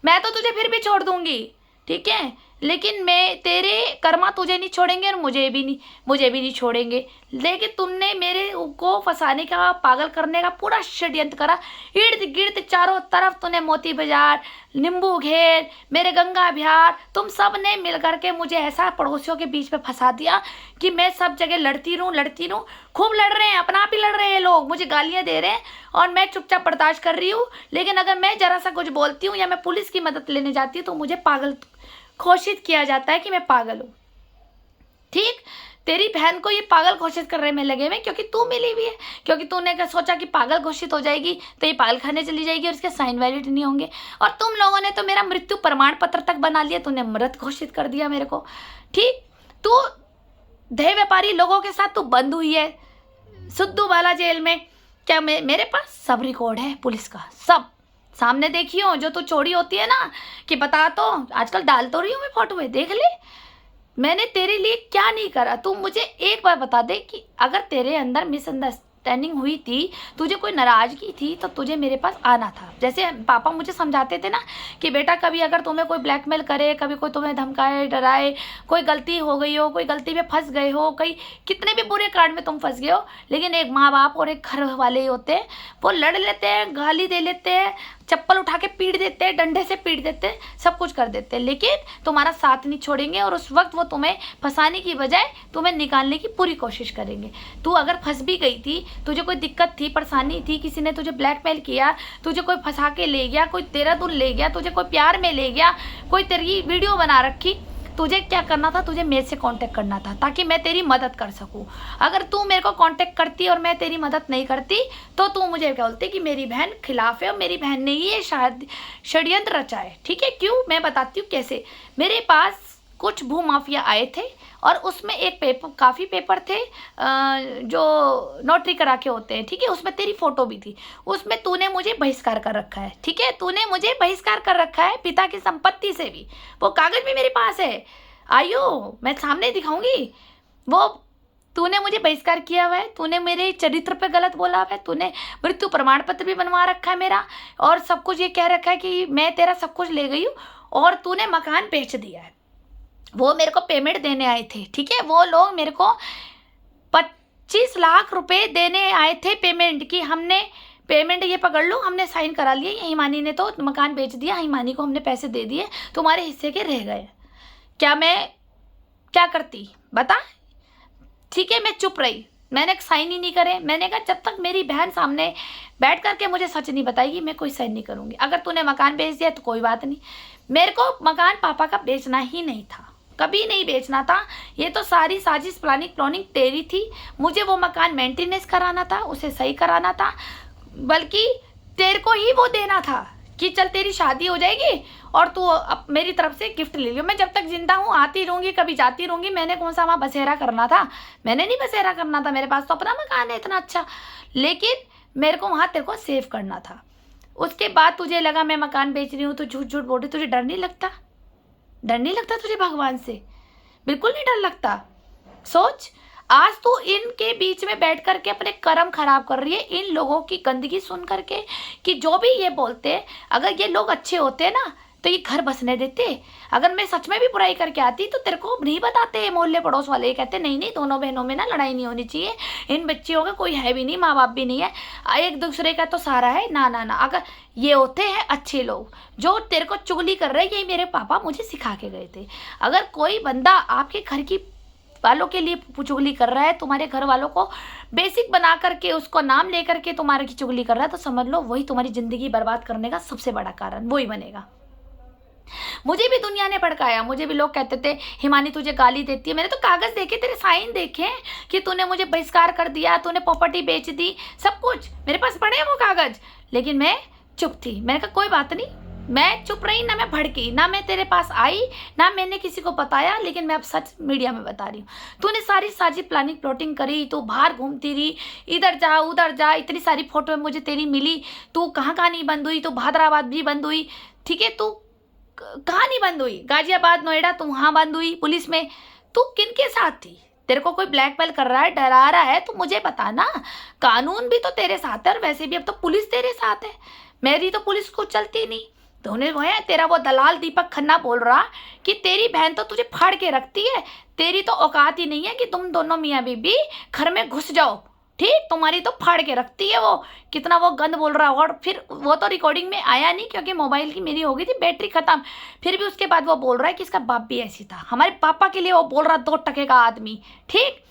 मैं तो तुझे फिर भी छोड़ दूंगी, ठीक है, लेकिन मैं तेरे कर्मा तुझे नहीं छोड़ेंगे और मुझे भी नहीं छोड़ेंगे। लेकिन तुमने मेरे को फंसाने का, पागल करने का पूरा षड्यंत्र करा। इर्द गिर्द चारों तरफ तूने मोती बाजार, नींबू घेर, मेरे गंगा बिहार, तुम सब ने मिल करके मुझे ऐसा पड़ोसियों के बीच में फंसा दिया कि मैं सब जगह लड़ती रहूं। खूब लड़ रहे हैं, अपना आप ही लड़ रहे हैं लोग, मुझे गालियां दे रहे हैं और मैं चुपचाप बर्दाश्त कर रही हूँ। लेकिन अगर मैं जरा सा कुछ बोलती हूँ या मैं पुलिस की मदद लेने जाती हूँ तो मुझे पागल घोषित किया जाता है कि मैं पागल हूँ, ठीक। तेरी बहन को ये पागल घोषित करने में लगे हुए, क्योंकि तू मिली हुई है, क्योंकि तूने क्या सोचा कि पागल घोषित हो जाएगी तो ये पागल खाने चली जाएगी और इसके साइन वैलिड नहीं होंगे। और तुम लोगों ने तो मेरा मृत्यु प्रमाण पत्र तक बना लिया, तूने मृत घोषित कर दिया मेरे को, ठीक। तू देह व्यापारी लोगों के साथ तू बंद हुई है सिद्धू वाला जेल में। क्या मेरे पास सब रिकॉर्ड है पुलिस का, सब सामने देखियो। जो तू चोरी होती है ना कि बता, तो आजकल डाल तो रही हूँ मैं फोटो में, देख ले मैंने तेरे लिए क्या नहीं करा। तू मुझे एक बार बता दे कि अगर तेरे अंदर मिसअंडरस्टैंडिंग हुई थी, तुझे कोई नाराजगी थी, तो तुझे मेरे पास आना था। जैसे पापा मुझे समझाते थे ना कि बेटा कभी अगर तुम्हें कोई ब्लैकमेल करे, कभी कोई तुम्हें धमकाए, डराए, कोई गलती हो गई हो, कोई गलती में फंस गए हो, कहीं कितने भी बुरे कांड में तुम फंस गए हो, लेकिन एक माँ बाप और एक घर वाले ही होते हैं, वो लड़ लेते हैं, गाली दे लेते हैं, चप्पल उठा के पीट देते हैं, डंडे से पीट देते हैं, सब कुछ कर देते हैं, लेकिन तुम्हारा साथ नहीं छोड़ेंगे। और उस वक्त वो तुम्हें फंसाने की बजाय तुम्हें निकालने की पूरी कोशिश करेंगे। तू अगर फंस भी गई थी, तुझे कोई दिक्कत थी, परेशानी थी, किसी ने तुझे ब्लैकमेल किया, तुझे कोई फंसा के ले गया, कोई देहरादून ले गया, तुझे कोई प्यार में ले गया, कोई तेरी वीडियो बना रखी, तुझे क्या करना था, तुझे मेरे से कांटेक्ट करना था ताकि मैं तेरी मदद कर सकूं। अगर तू मेरे को कांटेक्ट करती और मैं तेरी मदद नहीं करती तो तू मुझे क्या बोलती कि मेरी बहन खिलाफ है और मेरी बहन ने ये शायद षड्यंत्र रचा है, ठीक है। क्यों, मैं बताती हूँ कैसे। मेरे पास कुछ भूमाफिया आए थे और उसमें एक पेपर, काफ़ी पेपर थे जो नोटरी करा के होते हैं, ठीक है, उसमें तेरी फ़ोटो भी थी। उसमें तूने मुझे बहिष्कार कर रखा है, ठीक है, तूने मुझे बहिष्कार कर रखा है पिता की संपत्ति से भी। वो कागज़ भी मेरे पास है, आइयो मैं सामने दिखाऊंगी। वो तूने मुझे बहिष्कार किया हुआ है, तूने मेरे चरित्र पे गलत बोला हुआ है, तूने मृत्यु प्रमाण पत्र भी बनवा रखा है मेरा, और सब कुछ ये कह रखा है कि मैं तेरा सब कुछ ले गई हूँ, और तूने मकान बेच दिया है। वो मेरे को पेमेंट देने आए थे, ठीक है, वो लोग मेरे को 25 लाख रुपए देने आए थे पेमेंट, कि हमने पेमेंट ये पकड़ लो, हमने साइन करा लिए, ये हिमानी ने तो मकान बेच दिया, हिमानी को हमने पैसे दे दिए, तुम्हारे हिस्से के रह गए। क्या मैं क्या करती बता? ठीक है, मैं चुप रही, मैंने साइन ही नहीं करे। मैंने कहा जब तक मेरी बहन सामने बैठ करके मुझे सच नहीं बताएगी मैं कोई साइन नहीं करूँगी। अगर तूने मकान बेच दिया तो कोई बात नहीं, मेरे को मकान पापा का बेचना ही नहीं था, कभी नहीं बेचना था। ये तो सारी साजिश प्लानिंग तेरी थी। मुझे वो मकान मेंटेनेंस कराना था, उसे सही कराना था, बल्कि तेरे को ही वो देना था कि चल तेरी शादी हो जाएगी और तू अब मेरी तरफ से गिफ्ट ले लियो। मैं जब तक जिंदा हूँ आती रहूँगी, कभी जाती रहूँगी। मैंने कौन सा वहाँ बसेरा करना था? मैंने नहीं बसेरा करना था, मेरे पास तो अपना मकान है इतना अच्छा। लेकिन मेरे को वहाँ तेरे को सेव करना था। उसके बाद तुझे लगा मैं मकान बेच रही हूँ तो झूठ झूठ बोल रही। तुझे डर नहीं लगता? डर नहीं लगता तुझे भगवान से? बिल्कुल नहीं डर लगता। सोच, आज तू इनके बीच में बैठ करके अपने कर्म खराब कर रही है, इन लोगों की गंदगी सुन करके, कि जो भी ये बोलते हैं, अगर ये लोग अच्छे होते ना तो ये घर बसने देते। अगर मैं सच में भी बुराई करके आती तो तेरे को नहीं बताते। मोहल्ले पड़ोस वाले ये कहते नहीं नहीं, दोनों बहनों में ना लड़ाई नहीं होनी चाहिए, इन बच्चियों का कोई है भी नहीं, माँ बाप भी नहीं है, एक दूसरे का तो सारा है। ना ना ना, अगर ये होते हैं अच्छे लोग जो तेरे को चुगली कर रहे हैं, यही मेरे पापा मुझे सिखा के गए थे। अगर कोई बंदा आपके घर की वालों के लिए चुगली कर रहा है, तुम्हारे घर वालों को बेसिक बना करके उसको नाम लेकर के तुम्हारे की चुगली कर रहा है, तो समझ लो वही तुम्हारी जिंदगी बर्बाद करने का सबसे बड़ा कारण वही बनेगा। मुझे भी दुनिया ने भड़काया, मुझे भी लोग कहते थे हिमानी तुझे गाली देती है। मैंने तो कागज देखे, तेरे साइन देखे कि तूने मुझे बहिष्कार कर दिया, तूने प्रॉपर्टी बेच दी, सब कुछ मेरे पास पड़े हैं वो कागज। लेकिन मैं चुप थी। मैंने कहा कोई बात नहीं, मैं चुप रही, ना मैं भड़की, ना मैं तेरे पास आई, ना मैंने किसी को बताया। लेकिन मैं अब सच मीडिया में बता रही हूँ। तूने सारी साजी प्लॉटिंग करी, तू बाहर घूमती रही, इधर जा उधर जा, इतनी सारी फोटो मुझे तेरी मिली। तू कहाँ कहाँ नहीं बंद हुई, तू भादराबाद भी बंद हुई, ठीक है, तू कहाँ नहीं बंद हुई, गाजियाबाद नोएडा तू वहाँ बंद हुई पुलिस में। तू किन के साथ थी? तेरे को कोई ब्लैकमेल कर रहा है, डरा रहा है, तो मुझे बता ना। कानून भी तो तेरे साथ है, और वैसे भी अब तो पुलिस तेरे साथ है। मेरी तो पुलिस को चलती नहीं। तो उन्हें वो है, तेरा वो दलाल दीपक खन्ना बोल रहा कि तेरी बहन तो तुझे फाड़ के रखती है, तेरी तो औकात ही नहीं है कि तुम दोनों मियाँ बीबी घर में घुस जाओ। ठीक, तुम्हारी तो फाड़ के रखती है वो। कितना वो गंद बोल रहा है। और फिर वो तो रिकॉर्डिंग में आया नहीं क्योंकि मोबाइल की मेरी हो गई थी बैटरी खत्म। फिर भी उसके बाद वो बोल रहा है कि इसका बाप भी ऐसी था। हमारे पापा के लिए वो बोल रहा 2 टके का आदमी। ठीक,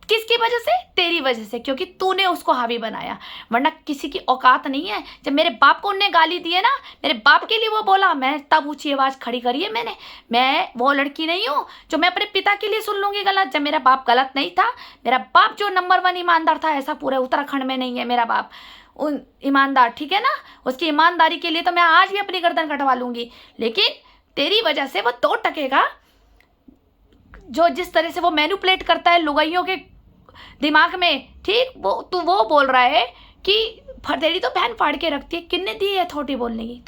किसकी वजह से? तेरी वजह से, क्योंकि तूने उसको हावी बनाया, वरना किसी की औकात नहीं है। जब मेरे बाप को उनने गाली दी है ना, मेरे बाप के लिए वो बोला, मैं तब ऊंची आवाज़ खड़ी करी है मैंने। मैं वो लड़की नहीं हूँ जो मैं अपने पिता के लिए सुन लूँगी गलत। जब मेरा बाप गलत नहीं था, मेरा बाप जो नंबर 1 ईमानदार था, ऐसा पूरे उत्तराखंड में नहीं है मेरा बाप उन ईमानदार, ठीक है ना। उसकी ईमानदारी के लिए तो मैं आज भी अपनी गर्दन कटवा लूँगी। लेकिन तेरी वजह से वो 2 टके का, जो जिस तरह से वो मैनिपुलेट करता है लुगाइयों के दिमाग में, ठीक, वो बोल रहा है कि तेरी तो बहन फाड़ के रखती है। किन्ने दी है अथॉरिटी बोलने की?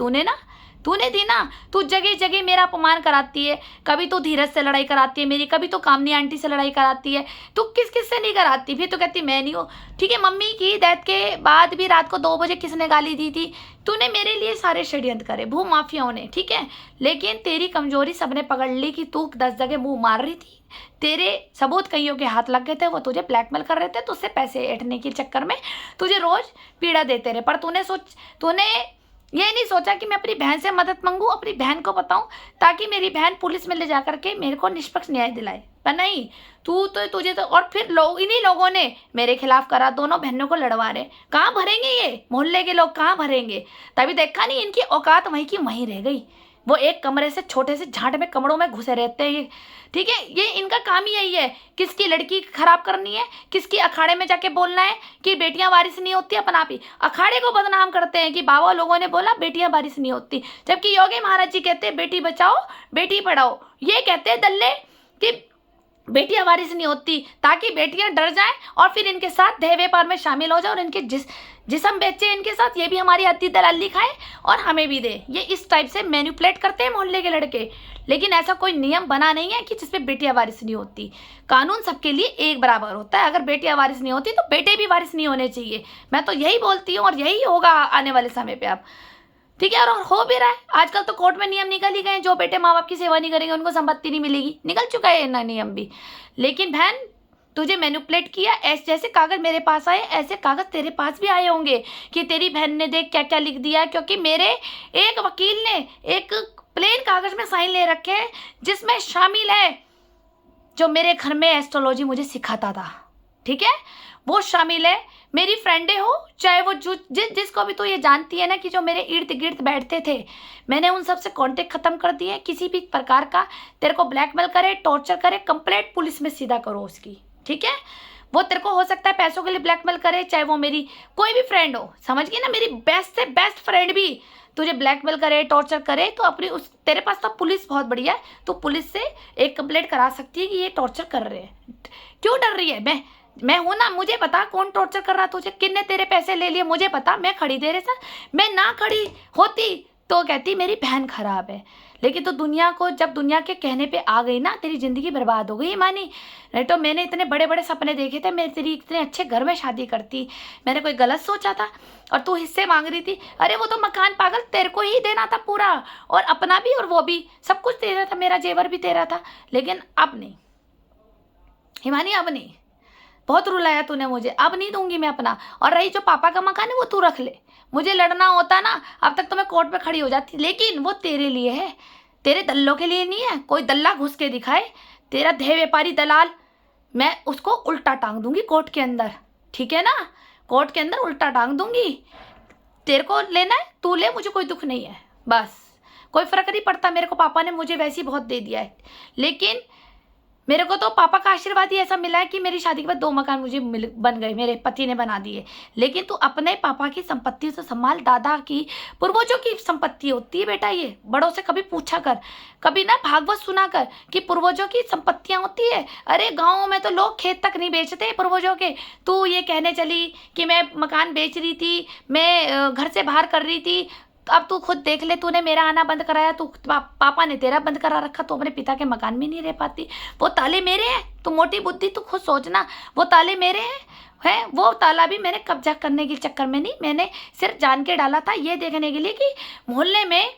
तूने दी ना। तू जगह जगह मेरा अपमान कराती है। कभी तो धीरज से लड़ाई कराती है मेरी, कभी तो कामनी आंटी से लड़ाई कराती है। तू किस किस से नहीं कराती? फिर तो कहती मैं नहीं हूँ। ठीक है, मम्मी की डेथ के बाद भी रात को 2 बजे किसने गाली दी थी? तूने मेरे लिए सारे षड्यंत्र करे भू माफियाओं ने, ठीक है। लेकिन तेरी कमजोरी सबने पकड़ ली कि तू 10 जगह मुंह मार रही थी, तेरे सबूत कईयों के हाथ लग गए थे, वो तुझे ब्लैकमेल कर रहे थे, तुझसे पैसे ऐंठने के चक्कर में तुझे रोज पीड़ा देते रहे। पर तूने ये नहीं सोचा कि मैं अपनी बहन से मदद मांगू, अपनी बहन को बताऊं, ताकि मेरी बहन पुलिस में ले जा करके मेरे को निष्पक्ष न्याय दिलाए। पर नहीं, तुझे तो और फिर इन्हीं लोगों ने मेरे खिलाफ करा, दोनों बहनों को लड़वा रहे। कहाँ भरेंगे ये मोहल्ले के लोग, कहाँ भरेंगे? तभी देखा नहीं, इनकी औकात वहीं की वहीं रह गई। वो एक कमरे से छोटे से झांट में कमरों में घुसे रहते हैं ये, ठीक है। ये इनका काम ही यही है, किसकी लड़की खराब करनी है, किसकी अखाड़े में जाके बोलना है कि बेटियां वारिस नहीं होती। अपन आप ही अखाड़े को बदनाम करते हैं कि बाबा लोगों ने बोला बेटियां वारिस नहीं होती, जबकि योगी महाराज जी कहते हैं बेटी बचाओ बेटी पढ़ाओ। ये कहते हैं दल्ले कि बेटियां वारिस नहीं होती, ताकि बेटियां डर जाएं और फिर इनके साथ देह व्यापार में शामिल हो जाए और इनके जिसम बेचे इनके साथ, ये भी हमारी अति दलाली खाए और हमें भी दे। ये इस टाइप से मैनिपुलेट करते हैं मोहल्ले के लड़के। लेकिन ऐसा कोई नियम बना नहीं है कि जिसपे बेटियां वारिस नहीं होती। कानून सबके लिए एक बराबर होता है। अगर बेटियां वारिस नहीं होती तो बेटे भी वारिस नहीं होने चाहिए। मैं तो यही बोलती हूँ और यही होगा आने वाले समय पे। आप ठीक है, और हो भी रहा है। आजकल तो कोर्ट में नियम निकल ही गए, जो बेटे माँ बाप की सेवा नहीं करेंगे उनको संपत्ति नहीं मिलेगी, निकल चुका है ना नियम भी। लेकिन बहन, तुझे मैनिपुलेट किया। ऐसे जैसे कागज मेरे पास आए ऐसे कागज तेरे पास भी आए होंगे कि तेरी बहन ने देख क्या क्या लिख दिया, क्योंकि मेरे एक वकील ने एक प्लेन कागज में साइन ले रखे हैं जिसमें शामिल है जो मेरे घर में एस्ट्रोलॉजी मुझे सिखाता था, ठीक है, वो शामिल है। मेरी फ्रेंडे हो चाहे वो जिसको भी तू ये जानती है ना कि जो मेरे इर्द गिर्द बैठते थे, मैंने उन सब से कॉन्टेक्ट खत्म कर दिए। किसी भी प्रकार का तेरे को ब्लैकमेल करे, टॉर्चर करे, कंप्लेंट पुलिस में सीधा करो उसकी, ठीक है। वो तेरे को हो सकता है पैसों के लिए ब्लैकमेल करे, चाहे वो मेरी कोई भी फ्रेंड हो, समझ गई ना, मेरी बेस्ट से बेस्ट फ्रेंड भी तुझे ब्लैकमेल करे, टॉर्चर करे, तो अपनी उस तेरे पास तो पुलिस बहुत बढ़िया है, तो पुलिस से एक कंप्लेंट करा सकती है कि ये टॉर्चर कर रहे हैं। क्यों डर रही है? मैं हूं ना, मुझे पता कौन टॉर्चर कर रहा तुझे, किन्ने तेरे पैसे ले लिए मुझे पता। मैं खड़ी तेरे साथ, मैं ना खड़ी होती तो कहती मेरी बहन खराब है, लेकिन तो दुनिया को जब दुनिया के कहने पे आ गई ना, तेरी जिंदगी बर्बाद हो गई मानी। नहीं तो मैंने इतने बड़े बड़े सपने देखे थे, मैं तेरी इतने अच्छे घर में शादी करती। मैंने कोई गलत सोचा था? और तू हिस्से मांग रही थी, अरे वो तो मकान पागल तेरे को ही देना था पूरा, और अपना भी और वो भी, सब कुछ तेरा था, मेरा जेवर भी तेरा था। लेकिन अब नहीं हिमानी, अब नहीं, बहुत रुलाया तूने मुझे, अब नहीं दूंगी मैं अपना। और रही जो पापा का मकान है वो तू रख ले, मुझे लड़ना होता ना अब तक तो मैं कोर्ट पे खड़ी हो जाती, लेकिन वो तेरे लिए है, तेरे दल्लों के लिए नहीं है। कोई दल्ला घुस के दिखाए, तेरा देह व्यापारी दलाल, मैं उसको उल्टा टांग दूंगी कोर्ट के अंदर, ठीक है ना, कोर्ट के अंदर उल्टा टांग दूंगी। तेरे को लेना है तू ले, मुझे कोई दुख नहीं है, बस कोई फर्क नहीं पड़ता मेरे को। पापा ने मुझे वैसे ही बहुत दे दिया है, लेकिन मेरे को तो पापा का आशीर्वाद ही ऐसा मिला है कि मेरी शादी के बाद 2 मकान मुझे बन गए, मेरे पति ने बना दिए। लेकिन तू अपने पापा की संपत्ति से संभाल, दादा की पूर्वजों की संपत्ति होती है बेटा, ये बड़ों से कभी पूछा कर, कभी ना भागवत सुना कर कि पूर्वजों की संपत्तियां होती है। अरे गाँव में तो लोग खेत तक नहीं बेचते पूर्वजों के, तू ये कहने चली कि मैं मकान बेच रही थी, मैं घर से बाहर कर रही थी। अब तू खुद देख ले, तूने मेरा आना बंद कराया, तू पापा ने तेरा बंद करा रखा, तू अपने पिता के मकान में नहीं रह पाती। वो ताले मेरे हैं, तू मोटी बुद्धि, तू खुद सोचना, वो ताले मेरे हैं। वो ताला भी मैंने कब्जा करने के चक्कर में नहीं, मैंने सिर्फ जान के डाला था ये देखने के लिए कि मोहल्ले में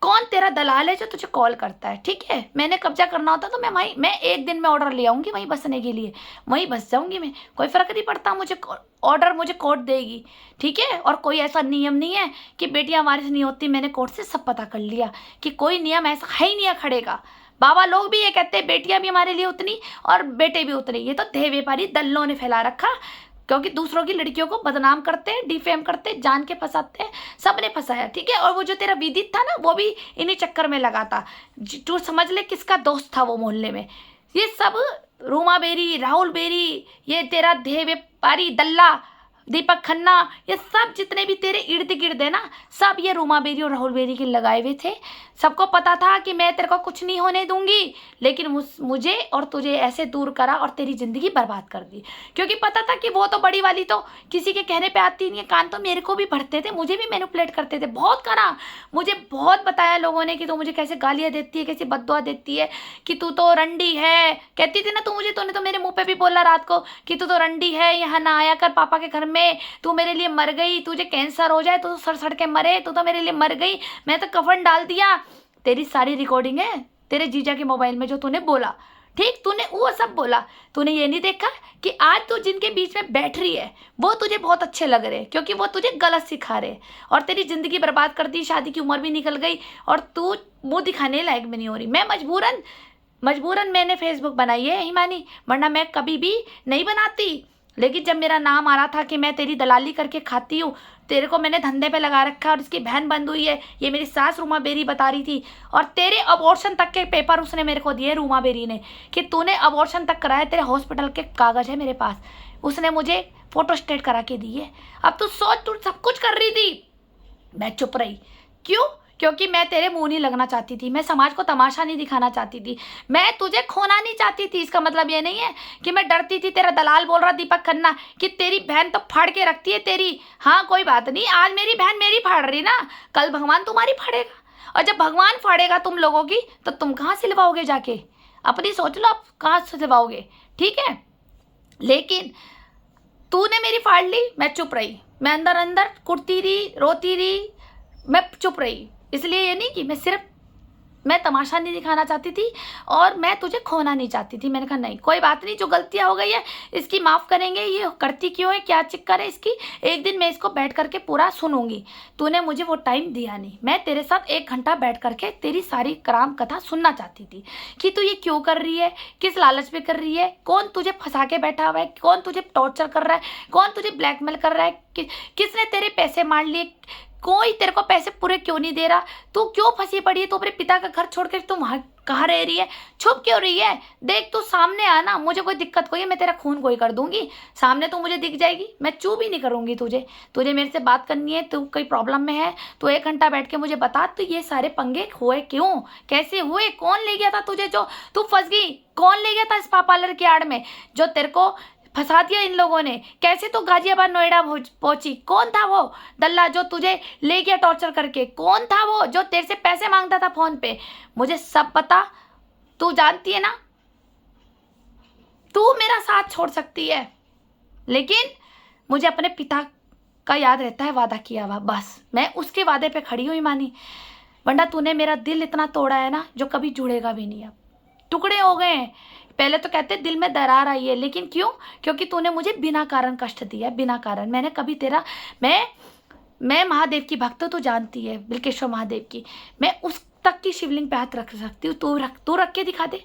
कौन तेरा दलाल है जो तुझे कॉल करता है, ठीक है। मैंने कब्जा करना होता तो मैं एक दिन में ऑर्डर ले आऊंगी वहीं बसने के लिए, वहीं बस जाऊंगी मैं, कोई फर्क नहीं पड़ता मुझे, ऑर्डर मुझे कोर्ट देगी, ठीक है। और कोई ऐसा नियम नहीं है कि बेटियां हमारे से नहीं होती, मैंने कोर्ट से सब पता कर लिया कि कोई नियम ऐसा है ही नहीं खड़ेगा। बाबा लोग भी ये कहते हैं बेटियां भी हमारे लिए उतनी और बेटे भी उतने, ये तो देह व्यापारी दल्लों ने फैला रखा, क्योंकि दूसरों की लड़कियों को बदनाम करते हैं, डिफेम करते हैं, जान के फंसाते हैं, सबने फंसाया, ठीक है। और वो जो तेरा विदित था ना, वो भी इन्हीं चक्कर में लगा था। तू समझ ले किसका दोस्त था वो मोहल्ले में, ये सब रूमा बेरी, राहुल बेरी, ये तेरा देह व्यापारी दल्ला दीपक खन्ना, ये सब जितने भी तेरे इर्द गिर्द है ना, सब ये रूमा बेरी और राहुल बेरी के लगाए हुए थे। सबको पता था कि मैं तेरे को कुछ नहीं होने दूंगी, लेकिन मुझे और तुझे ऐसे दूर करा और तेरी जिंदगी बर्बाद कर दी, क्योंकि पता था कि वो तो बड़ी वाली तो किसी के कहने पे आती नहीं है। कान तो मेरे को भी भरते थे, मुझे भी मैनिपुलेट करते थे, बहुत करा, मुझे बहुत बताया लोगों ने कि तू मुझे कैसे गालियाँ देती है, कैसे बददुआ देती है, कि तू तो रंडी है, कहती थी ना तू मुझे, तूने तो मेरे मुँह पे भी बोला रात को कि तू तो रंडी है, यहाँ ना आया कर पापा के घर में, तू मेरे लिए मर गई, तुझे कैंसर हो जाए तो सड़ सड़ के मरे, तू तो मेरे लिए मर गई, मैं तो कफन डाल दिया। तेरी सारी रिकॉर्डिंग है तेरे जीजा के मोबाइल में जो तूने बोला, ठीक, तूने वो सब बोला। तूने ये नहीं देखा कि आज तू जिनके बीच में बैठ रही है वो तुझे बहुत अच्छे लग रहे हैं, क्योंकि वो तुझे गलत सिखा रहे हैं और तेरी जिंदगी बर्बाद कर दी, शादी की उम्र भी निकल गई और तू मुँह दिखाने लायक भी नहीं हो रही। मैं मजबूरन मैंने फेसबुक बनाई है हिमानी, वरना मैं कभी भी नहीं बनाती। लेकिन जब मेरा नाम आ रहा था कि मैं तेरी दलाली करके खाती हूँ, तेरे को मैंने धंधे पे लगा रखा और इसकी बहन बंद हुई है, ये मेरी सास रूमा बेरी बता रही थी, और तेरे अबॉर्शन तक के पेपर उसने मेरे को दिए रूमा बेरी ने कि तूने अबॉर्शन तक कराया, तेरे हॉस्पिटल के कागज है मेरे पास, उसने मुझे फोटो स्टेट करा के दी है। अब तू सोच, तू सब कुछ कर रही थी, मैं चुप रही, क्यों? क्योंकि मैं तेरे मुंह नहीं लगना चाहती थी, मैं समाज को तमाशा नहीं दिखाना चाहती थी, मैं तुझे खोना नहीं चाहती थी। इसका मतलब ये नहीं है कि मैं डरती थी। तेरा दलाल बोल रहा दीपक खन्ना कि तेरी बहन तो फाड़ के रखती है तेरी, हाँ कोई बात नहीं, आज मेरी बहन मेरी फाड़ रही ना, कल भगवान तुम्हारी फाड़ेगा, और जब भगवान फाड़ेगा तुम लोगों की तो तुम कहाँ सिलवाओगे जाके, अपनी सोच लो आप कहाँ से सिलवाओगे, ठीक है। लेकिन तूने मेरी फाड़ ली, मैं चुप रही, मैं अंदर अंदर कुटती रही, रोती रही, मैं चुप रही। इसलिए ये नहीं कि मैं सिर्फ मैं तमाशा नहीं दिखाना चाहती थी और मैं तुझे खोना नहीं चाहती थी। मैंने कहा नहीं, कोई बात नहीं, जो गलतियां हो गई है इसकी माफ़ करेंगे। ये करती क्यों है, क्या चक्कर है इसकी, एक दिन मैं इसको बैठ करके पूरा सुनूंगी। तूने मुझे वो टाइम दिया नहीं। मैं तेरे साथ 1 घंटा बैठ करके तेरी सारी कराम कथा सुनना चाहती थी कि तू ये क्यों कर रही है, किस लालच में कर रही है, कौन तुझे फंसा के बैठा हुआ है, कौन तुझे टॉर्चर कर रहा है, कौन तुझे ब्लैकमेल कर रहा है, किसने तेरे पैसे मार लिए, कोई तेरे को पैसे पूरे क्यों नहीं दे रहा, तू क्यों फंसी पड़ी है, तू अपने पिता का घर छोड़ कर तुम कहाँ रह रही है, छुप क्यों रही है, देख तू सामने आना, मुझे कोई दिक्कत कोई है, मैं तेरा खून कोई कर दूंगी, सामने तू मुझे दिख जाएगी, मैं चुप ही नहीं करूंगी तुझे मेरे से बात करनी है, तू कोई प्रॉब्लम में है तो 1 घंटा बैठ के मुझे बता, तो ये सारे पंगे हुए क्यों, कैसे हुए, कौन ले गया था तुझे, जो तू फंस गई, कौन ले गया था स्पा पार्लर की आड़ में, जो तेरे को फंसा दिया इन लोगों ने, कैसे तू गाजियाबाद नोएडा पहुंची, कौन था वो दल्ला जो तुझे ले गया टॉर्चर करके, कौन था वो जो तेरे से पैसे मांगता था फोन पे, मुझे सब पता, तू जानती है ना, तू मेरा साथ छोड़ सकती है लेकिन मुझे अपने पिता का याद रहता है, वादा किया हुआ, बस मैं उसके वादे पे खड़ी हुई मानी, वरना तूने मेरा दिल इतना तोड़ा है ना जो कभी जुड़ेगा भी नहीं, अब टुकड़े हो गए हैं। पहले तो कहते दिल में दरार आई है, लेकिन क्यों, क्योंकि तूने मुझे बिना कारण कष्ट दिया, बिना कारण। मैंने कभी तेरा मैं महादेव की भक्त हूँ, तू जानती है, बिल्केश्वर महादेव की, मैं उस तक की शिवलिंग पे हाथ रख सकती हूँ, तू रख के दिखा दे,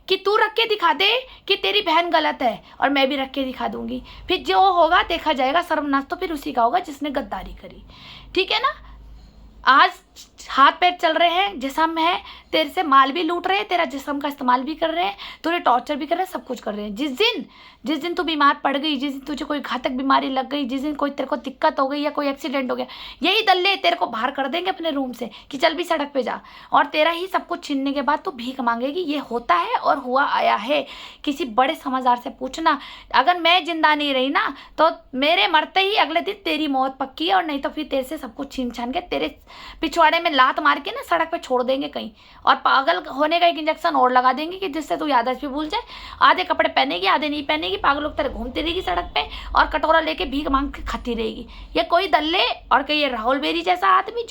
कि तू रख के दिखा दे कि तेरी बहन गलत है, और मैं भी रख के दिखा दूंगी, फिर जो होगा देखा जाएगा, सर्वनाश तो फिर उसी का होगा जिसने गद्दारी करी, ठीक है ना। आज हाथ पैर चल रहे हैं, जिस्म है, तेरे से माल भी लूट रहे हैं, तेरा जिस्म का इस्तेमाल भी कर रहे हैं, तुझे टॉर्चर भी कर रहे हैं, सब कुछ कर रहे हैं। जिस दिन तू बीमार पड़ गई, जिस दिन तुझे कोई घातक बीमारी लग गई, जिस दिन कोई तेरे को दिक्कत हो गई या कोई एक्सीडेंट हो गया, यही दल्ले तेरे को बाहर कर देंगे अपने रूम से कि चल भी सड़क पे जा, और तेरा ही सब कुछ छीनने के बाद तू भीख मांगेगी। ये होता है और हुआ आया है, किसी बड़े समझदार से पूछना। अगर मैं जिंदा नहीं रही ना तो मेरे मरते ही अगले दिन तेरी मौत पक्की है, और नहीं तो फिर तेरे से सब कुछ छीन छान के तेरे पिछवाड़े में लात मार के ना सड़क पे छोड़ देंगे कहीं, और पागल होने का एक इंजेक्शन और लगा देंगे कि जिससे तू याददाश्त भी भूल जाए, आधे कपड़े पहनेगी आधे नहीं पहनेगी, पागल लोग तेरे घूमती रहेगी सड़क पे और कटोरा लेके भीख मांग के खाती रहेगी। ये कोई दल्ले और कहीं ये राहुल बेरी जैसा आदमी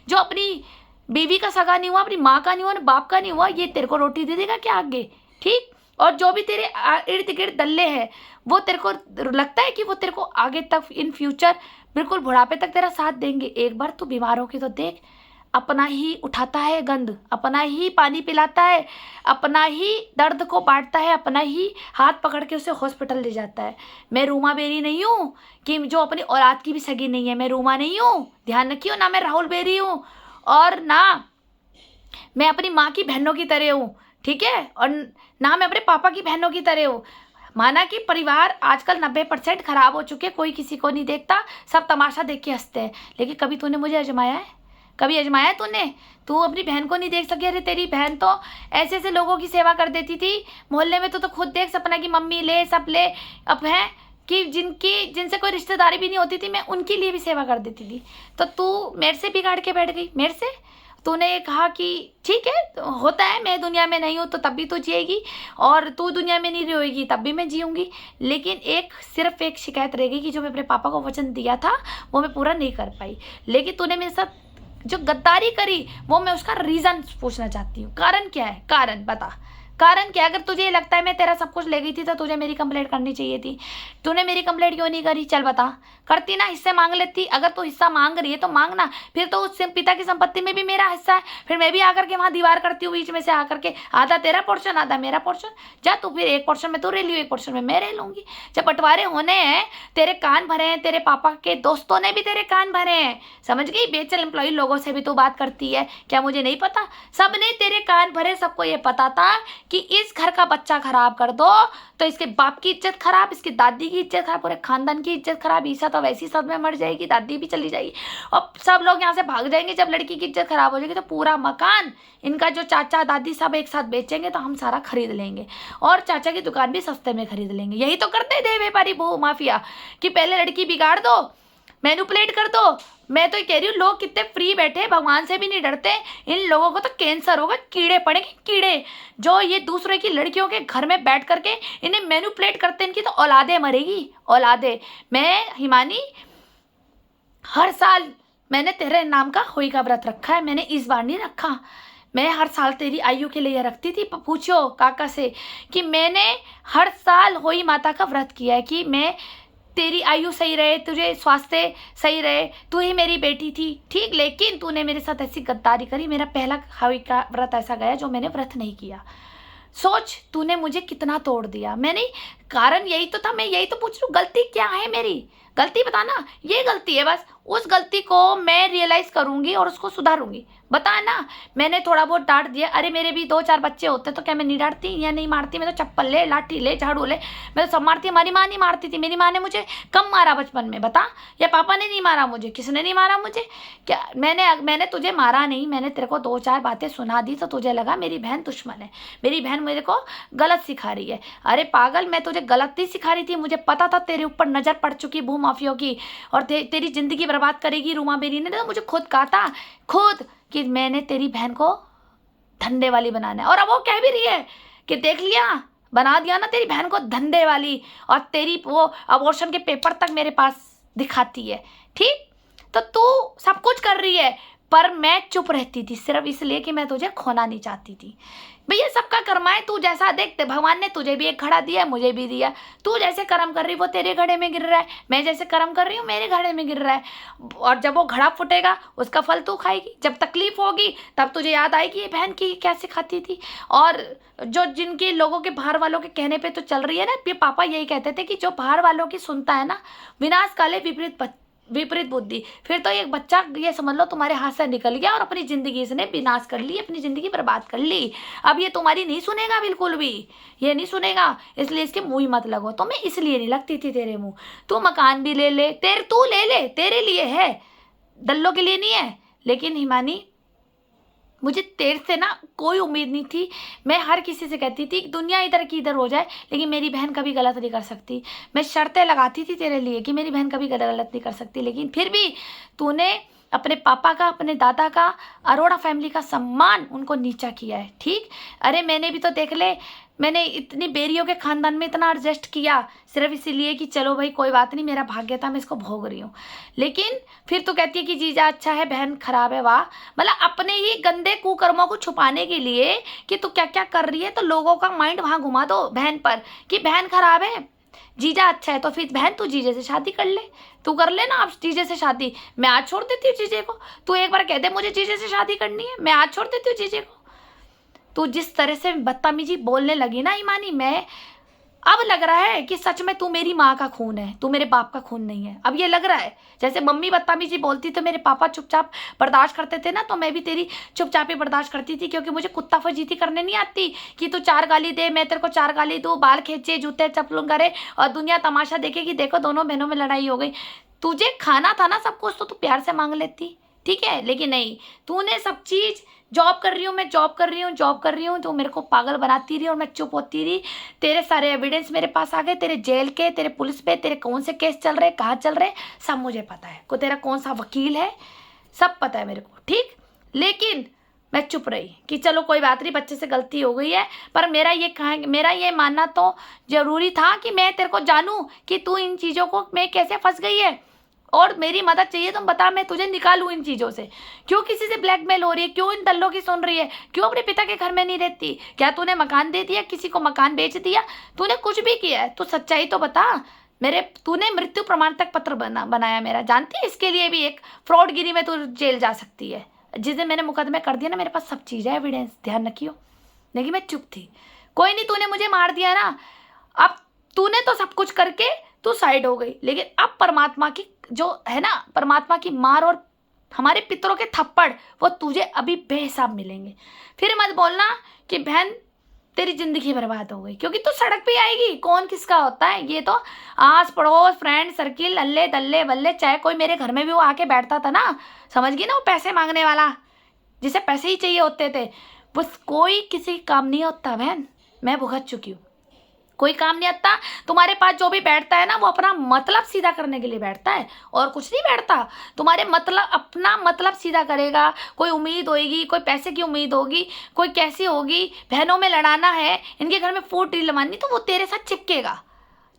जो अपनी बीवी का सगा नहीं हुआ, अपनी माँ का नहीं हुआ, बाप का नहीं हुआ, ये तेरे को रोटी दे देगा क्या आगे, ठीक। और जो भी तेरे इर्द गिर्द दल्ले हैं, वो तेरे को लगता है कि वो तेरे को आगे तक इन फ्यूचर बिल्कुल बुढ़ापे तक तेरा साथ देंगे। एक बार तू बीमार होगी तो देख, अपना ही उठाता है गंद, अपना ही पानी पिलाता है, अपना ही दर्द को बांटता है, अपना ही हाथ पकड़ के उसे हॉस्पिटल ले जाता है। मैं रूमा बेरी नहीं हूँ कि जो अपनी औलाद की भी सगी नहीं है, मैं रूमा नहीं हूँ, ध्यान रखियो ना, मैं राहुल बेरी हूँ, और ना मैं अपनी माँ की बहनों की तरह हूँ, ठीक है, और ना मैं अपने पापा की बहनों की तरह हूँ। माना कि परिवार आजकल 90% खराब हो चुके, कोई किसी को नहीं देखता, सब तमाशा देख के हंसते हैं, लेकिन कभी तूने मुझे आजमाया है, कभी आजमाया तूने, तू अपनी बहन को नहीं देख सकी। अरे तेरी बहन तो ऐसे ऐसे लोगों की सेवा कर देती थी मोहल्ले में, तो खुद देख, सपना की मम्मी ले, सब ले, अब है कि जिनसे कोई रिश्तेदारी भी नहीं होती थी, मैं उनके लिए भी सेवा कर देती थी, तो तू मेरे से बिगाड़ के बैठ गई। मेरे से तूने कहा कि ठीक है तो होता है, मैं दुनिया में नहीं हूँ तो तब भी तू जिएगी, और तू दुनिया में नहीं रहेगी तब भी मैं जीऊँगी, लेकिन सिर्फ एक शिकायत रहेगी कि जो मैं अपने पापा को वचन दिया था वो मैं पूरा नहीं कर पाई। लेकिन तूने मेरे साथ जो गद्दारी करी, वो मैं उसका रीज़न पूछना चाहती हूँ, कारण क्या है, कारण बता, कारण क्या। अगर तुझे लगता है मैं तेरा सब कुछ ले गई थी तो तुझे मेरी कंप्लेंट करनी चाहिए थी, तूने मेरी कंप्लेंट क्यों नहीं करी, चल बता, करती ना, हिस्से मांग लेती। अगर तू हिस्सा मांग रही है तो मांगना, फिर तो उस पिता की संपत्ति में भी मेरा हिस्सा है, फिर मैं भी आकर के वहाँ दीवार करती हूँ बीच में से आकर के, आधा तेरा पोर्शन आधा मेरा पोर्शन, जा तू, फिर एक पोर्शन में तू रह लियो, एक पोर्शन में मैं रह लूँगी। जब बंटवारे होने हैं, तेरे कान भरे हैं, तेरे पापा के दोस्तों ने भी तेरे कान भरे हैं, समझ गई, बेचल एम्प्लॉय लोगों से भी तू बात करती है, क्या मुझे नहीं पता, सबने तेरे कान भरे, सबको ये पता था कि इस घर का बच्चा खराब कर दो तो इसके बाप की इज्जत खराब, इसकी दादी की इज्जत खराब, पूरे खानदान की इज्जत खराब, ईसा तो वैसी सब में मर जाएगी, दादी भी चली जाएगी और सब लोग यहाँ से भाग जाएंगे। जब लड़की की इज्जत खराब हो जाएगी तो पूरा मकान इनका जो चाचा दादी सब एक साथ बेचेंगे तो हम सारा खरीद लेंगे, और चाचा की दुकान भी सस्ते में खरीद लेंगे। यही तो करते थे व्यापारी भू माफिया, कि पहले लड़की बिगाड़ दो, मैनिपुलेट कर दो। मैं तो ये कह रही हूँ, लोग कितने फ्री बैठे, भगवान से भी नहीं डरते, इन लोगों को तो कैंसर होगा, कीड़े पड़ेंगे, कीड़े, जो ये दूसरे की लड़कियों के घर में बैठ करके इन्हें मैनिपुलेट करते, इनकी तो औलादे मरेगी, औलादे। मैं हिमानी हर साल मैंने तेरे नाम का होई का व्रत रखा है, मैंने इस बार नहीं रखा। मैं हर साल तेरी आयु के लिए रखती थी। पूछो काका से कि मैंने हर साल होई माता का व्रत किया है कि मैं तेरी आयु सही रहे, तुझे स्वास्थ्य सही रहे, तू ही मेरी बेटी थी, ठीक। लेकिन तूने मेरे साथ ऐसी गद्दारी करी, मेरा पहला होई का व्रत ऐसा गया जो मैंने व्रत नहीं किया। सोच तूने मुझे कितना तोड़ दिया। मैंने कारण यही तो था, मैं यही तो पूछ रही हूँ, गलती क्या है मेरी, गलती बताना। ये गलती है बस, उस गलती को मैं रियलाइज करूंगी और उसको सुधारूंगी। बता ना, मैंने थोड़ा बहुत डांट दिया। अरे मेरे भी 2-4 बच्चे होते तो क्या मैं नहीं डांटती या नहीं मारती? मैं तो चप्पल ले, लाठी ले, झाड़ू ले, मैं तो सब मारती। हमारी माँ नहीं मारती थी, मेरी माँ ने मुझे कम मारा बचपन में, बता। या पापा ने नहीं मारा मुझे, किसने नहीं मारा मुझे? क्या मैंने तुझे मारा नहीं, मैंने तेरे को 2-4 बातें सुना दी तो तुझे लगा मेरी बहन दुश्मन है, मेरी बहन मेरे को गलत सिखा रही है। अरे पागल, मैं तुझे गलत नहीं सिखा रही थी, मुझे पता था तेरे ऊपर नजर पड़ चुकी भूमाफियों की और तेरी जिंदगी बर्बाद करेगी रूमा बेरी ने। तो मुझे खुद कहा था, खुद, कि मैंने तेरी बहन को धंधे वाली बनाना है। और अब वो कह भी रही है कि देख लिया, बना दिया ना तेरी बहन को धंधे वाली, और तेरी वो अबॉर्शन के पेपर तक मेरे पास दिखाती है, ठीक। तो तू सब कुछ कर रही है, पर मैं चुप रहती थी सिर्फ इसलिए कि मैं तुझे खोना नहीं चाहती थी। भैया सबका कर्म है, तू जैसा देखते भगवान ने तुझे भी एक घड़ा दिया, मुझे भी दिया। तू जैसे कर्म कर रही वो तेरे घड़े में गिर रहा है, मैं जैसे कर्म कर रही हूँ मेरे घड़े में गिर रहा है। और जब वो घड़ा फूटेगा उसका फल तू खाएगी। जब तकलीफ होगी तब तुझे याद आएगी ये बहन की क्या सिखाती थी। और जो जिनके लोगों के बाहर वालों के कहने पे तो चल रही है ना, ये पापा यही कहते थे कि जो बाहर वालों की सुनता है ना, विनाश काले विपरीत बुद्धि। फिर तो एक बच्चा ये समझ लो तुम्हारे हाथ से निकल गया और अपनी जिंदगी इसने विनाश कर ली, अपनी जिंदगी बर्बाद कर ली। अब ये तुम्हारी नहीं सुनेगा, बिल्कुल भी ये नहीं सुनेगा, इसलिए इसके मुंह ही मत लगो। तो मैं इसलिए नहीं लगती थी तेरे मुंह। तू मकान भी ले ले, तू ले ले, तेरे लिए है, दल्लों के लिए नहीं है। लेकिन हिमानी, मुझे तेरे से ना कोई उम्मीद नहीं थी। मैं हर किसी से कहती थी कि दुनिया इधर की इधर हो जाए, लेकिन मेरी बहन कभी गलत नहीं कर सकती। मैं शर्तें लगाती थी तेरे लिए कि मेरी बहन कभी गलत नहीं कर सकती, लेकिन फिर भी तूने अपने पापा का, अपने दादा का, अरोड़ा फैमिली का सम्मान उनको नीचा किया है, ठीक। अरे मैंने भी तो देख ले, मैंने इतनी बेरियों के खानदान में इतना एडजस्ट किया सिर्फ इसीलिए कि चलो भाई कोई बात नहीं, मेरा भाग्य था, मैं इसको भोग रही हूँ। लेकिन फिर तो कहती है कि जीजा अच्छा है, बहन खराब है। वाह, मतलब अपने ही गंदे कुकर्मों को छुपाने के लिए कि तू क्या क्या कर रही है, तो लोगों का माइंड वहाँ घुमा दो बहन पर कि बहन खराब है, जीजा अच्छा है। तो फिर बहन तू जीजे से शादी कर ले, तू कर ले ना आप जीजे से शादी। मैं आज छोड़ देती हूँ जीजे को, तू एक बार कह दे मुझे जीजे से शादी करनी है, मैं आज छोड़ देती हूँ जीजे को। तू जिस तरह से बदतमीजी बोलने लगी ना ईमानी, मैं अब लग रहा है कि सच में तू मेरी माँ का खून है, तू मेरे बाप का खून नहीं है। अब ये लग रहा है जैसे मम्मी बदतमीजी बोलती तो मेरे पापा चुपचाप बर्दाश्त करते थे ना, तो मैं भी तेरी चुपचाप ही बर्दाश्त करती थी, क्योंकि मुझे कुत्ता फजीती करने नहीं आती कि तू 4 गाली दे, मैं तेरे को 4 गाली दूँ, बाल खींचे, जूते चप्पलों करे और दुनिया तमाशा देखे कि देखो दोनों बहनों में लड़ाई हो गई। तुझे खाना था ना सब कुछ, तो तू प्यार से मांग लेती, ठीक है। लेकिन नहीं, तूने सब चीज़, जॉब कर रही हूँ मैं, जॉब कर रही हूँ, तो मेरे को पागल बनाती रही और मैं चुप होती रही। तेरे सारे एविडेंस मेरे पास आ गए, तेरे जेल के, तेरे पुलिस पे, तेरे कौन से केस चल रहे, कहाँ चल रहे, सब मुझे पता है। को तेरा कौन सा वकील है, सब पता है मेरे को, ठीक। लेकिन मैं चुप रही कि चलो कोई बात नहीं, बच्चे से गलती हो गई है। पर मेरा ये मानना तो जरूरी था कि मैं तेरे को जानूं कि तू इन चीज़ों को में कैसे फंस गई है, और मेरी मदद चाहिए तो बता, मैं तुझे निकालूं इन चीज़ों से। क्यों किसी से ब्लैकमेल हो रही है, क्यों इन दल्लों की सुन रही है, क्यों अपने पिता के घर में नहीं रहती? क्या तूने मकान दे दिया, किसी को मकान बेच दिया, तूने कुछ भी किया है? तू सच्चाई तो बता। तूने मृत्यु प्रमाण तक पत्र बनाया मेरा, जानती है? इसके लिए भी एक फ्रॉडगिरी में तू जेल जा सकती है। जिस दिन मैंने मुकदमे कर दिया ना, मेरे पास सब चीज़ है, एविडेंस, ध्यान रखियो। लेकिन मैं चुप थी। कोई नहीं, तूने मुझे मार दिया ना, अब तूने तो सब कुछ करके तू साइड हो गई, लेकिन अब परमात्मा की जो है ना, परमात्मा की मार और हमारे पितरों के थप्पड़, वो तुझे अभी बेहिसाब मिलेंगे। फिर मत बोलना कि बहन तेरी जिंदगी बर्बाद हो गई, क्योंकि तू सड़क पे आएगी। कौन किसका होता है ये तो आस पड़ोस, फ्रेंड सर्किल, अल्ले दल्ले बल्ले, चाहे कोई मेरे घर में भी वो आके बैठता था ना, समझ गई ना, वो पैसे मांगने वाला जिसे पैसे ही चाहिए होते थे, बस कोई किसी काम नहीं होता बहन, मैं भुगत चुकी हूँ। कोई काम नहीं आता। तुम्हारे पास जो भी बैठता है ना, वो अपना मतलब सीधा करने के लिए बैठता है और कुछ नहीं बैठता। तुम्हारे मतलब, अपना मतलब सीधा करेगा। कोई उम्मीद होगी, कोई पैसे की उम्मीद होगी, कोई कैसी होगी, बहनों में लड़ाना है, इनके घर में फूट डील लवानी, तो वो तेरे साथ चिपकेगा।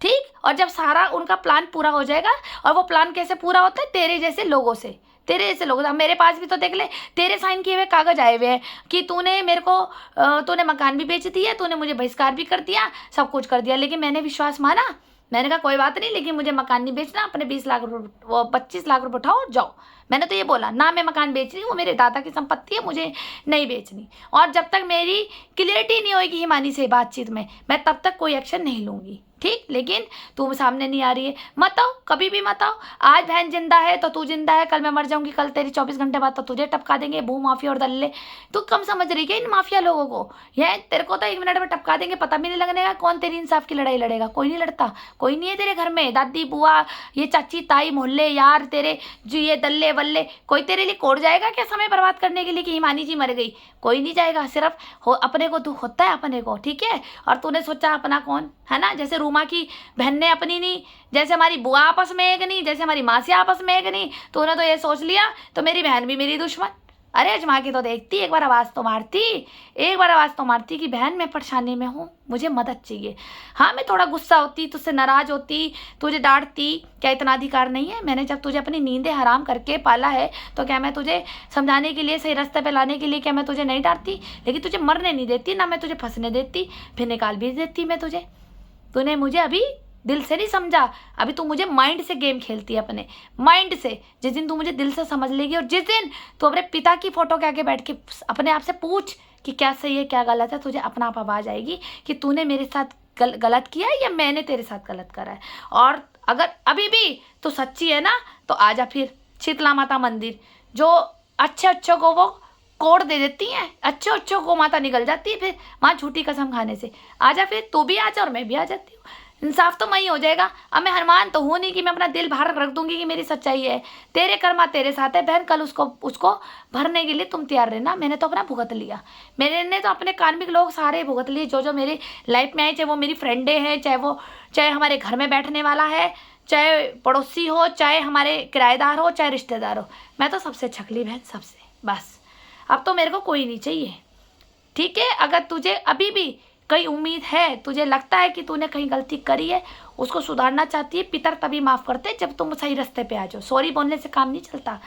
ठीक। और जब सारा उनका प्लान पूरा हो जाएगा, और वो प्लान कैसे पूरा होता है, तेरे जैसे लोगों से, तेरे जैसे लोग। मेरे पास भी तो देख ले, तेरे साइन किए हुए कागज आए हुए हैं कि तूने मेरे को तूने मकान भी बेच दिया, तूने मुझे बहिष्कार भी कर दिया, सब कुछ कर दिया, लेकिन मैंने विश्वास माना। मैंने कहा कोई बात नहीं, लेकिन मुझे मकान नहीं बेचना, अपने 20 लाख रुपये, वो 25 लाख रुपये उठाओ जाओ। मैंने तो ये बोला ना, मैं मकान बेच रही हूँ, वो मेरे दादा की संपत्ति है, मुझे नहीं बेचनी। और जब तक मेरी क्लियरिटी नहीं होगी हिमानी से बातचीत में, मैं तब तक कोई एक्शन नहीं लूँगी, ठीक। लेकिन तू सामने नहीं आ रही है, मत आओ, कभी भी मत आओ। आज बहन जिंदा है तो तू जिंदा है, कल मैं मर जाऊंगी, कल तेरी 24 घंटे बाद तो तुझे टपका देंगे भू माफिया और दल्ले। तू कम समझ रही है इन माफिया लोगों को? ये तेरे को तो 1 मिनट में टपका देंगे, पता भी नहीं लगने का कौन तेरी इंसाफ की लड़ाई लड़ेगा। कोई नहीं लड़ता, कोई नहीं है तेरे घर में, दादी बुआ, ये चाची ताई मोहल्ले यार तेरे जो ये दल्ले वल्ले, कोई तेरे लिए कोर्ट जाएगा क्या समय बर्बाद करने के लिए कि हिमानी जी मर गई? कोई नहीं जाएगा। सिर्फ अपने को दुख होता है, अपने को, ठीक है। और तूने सोचा अपना कौन है ना, जैसे रूमा की बहन ने अपनी नहीं, जैसे हमारी बुआ आपस में एक नहीं, जैसे हमारी मासी आपस में एक नहीं, तूने तो ये सोच लिया तो मेरी बहन भी मेरी दुश्मन। अरे अजमा के तो देखती, एक बार आवाज़ तो मारती, एक बार आवाज़ तो मारती कि बहन मैं परेशानी में हूँ, मुझे मदद चाहिए। हाँ मैं थोड़ा गुस्सा होती, तुझसे नाराज़ होती, तुझे डांटती, क्या इतना अधिकार नहीं है? मैंने जब तुझे अपनी नींदें हराम करके पाला है तो क्या मैं तुझे समझाने के लिए, सही रास्ते पे लाने के लिए, क्या मैं तुझे नहीं डांटती? लेकिन तुझे मरने नहीं देती ना, मैं तुझे फंसने देती, फिर निकाल भी देती मैं तुझे। तूने मुझे अभी दिल से नहीं समझा, अभी तू मुझे माइंड से गेम खेलती है, अपने माइंड से। जिस दिन तू मुझे दिल से समझ लेगी, और जिस दिन तू अपने पिता की फोटो के आगे बैठ के अपने आप से पूछ कि क्या सही है क्या गलत है, तुझे अपना आप आवाज़ आएगी कि तूने मेरे साथ गलत किया है या मैंने तेरे साथ गलत करा है। और अगर अभी भी तो सच्ची है ना, तो आजा फिर शीतला माता मंदिर, जो अच्छे अच्छों को वो कोड दे देती हैं, अच्छे अच्छों को माता निकल जाती है फिर वहाँ झूठी कसम खाने से। आजा फिर, तू भी आजा और मैं भी आ जाती हूँ, इंसाफ तो वही हो जाएगा। अब मैं हनुमान तो हूँ नहीं कि मैं अपना दिल बाहर रख दूंगी कि मेरी सच्चाई है। तेरे कर्मा तेरे साथ है बहन, कल उसको भरने के लिए तुम तैयार रहना। मैंने तो अपना भुगत लिया, मैंने तो अपने कार्मिक लोग सारे भुगत लिए, जो जो मेरी लाइफ में आए, चाहे वो मेरी फ्रेंडे हैं, चाहे हमारे घर में बैठने वाला है, चाहे पड़ोसी हो, चाहे हमारे किराएदार हो, चाहे रिश्तेदार हो, मैं तो सबसे छकली बहन, सबसे। बस अब तो मेरे को कोई नहीं चाहिए, ठीक है। अगर तुझे अभी भी कहीं उम्मीद है, तुझे लगता है कि तूने कहीं गलती करी है, उसको सुधारना चाहती है, पितर तभी माफ़ करते जब तुम सही रास्ते पे आ जाओ। सॉरी बोलने से काम नहीं चलता।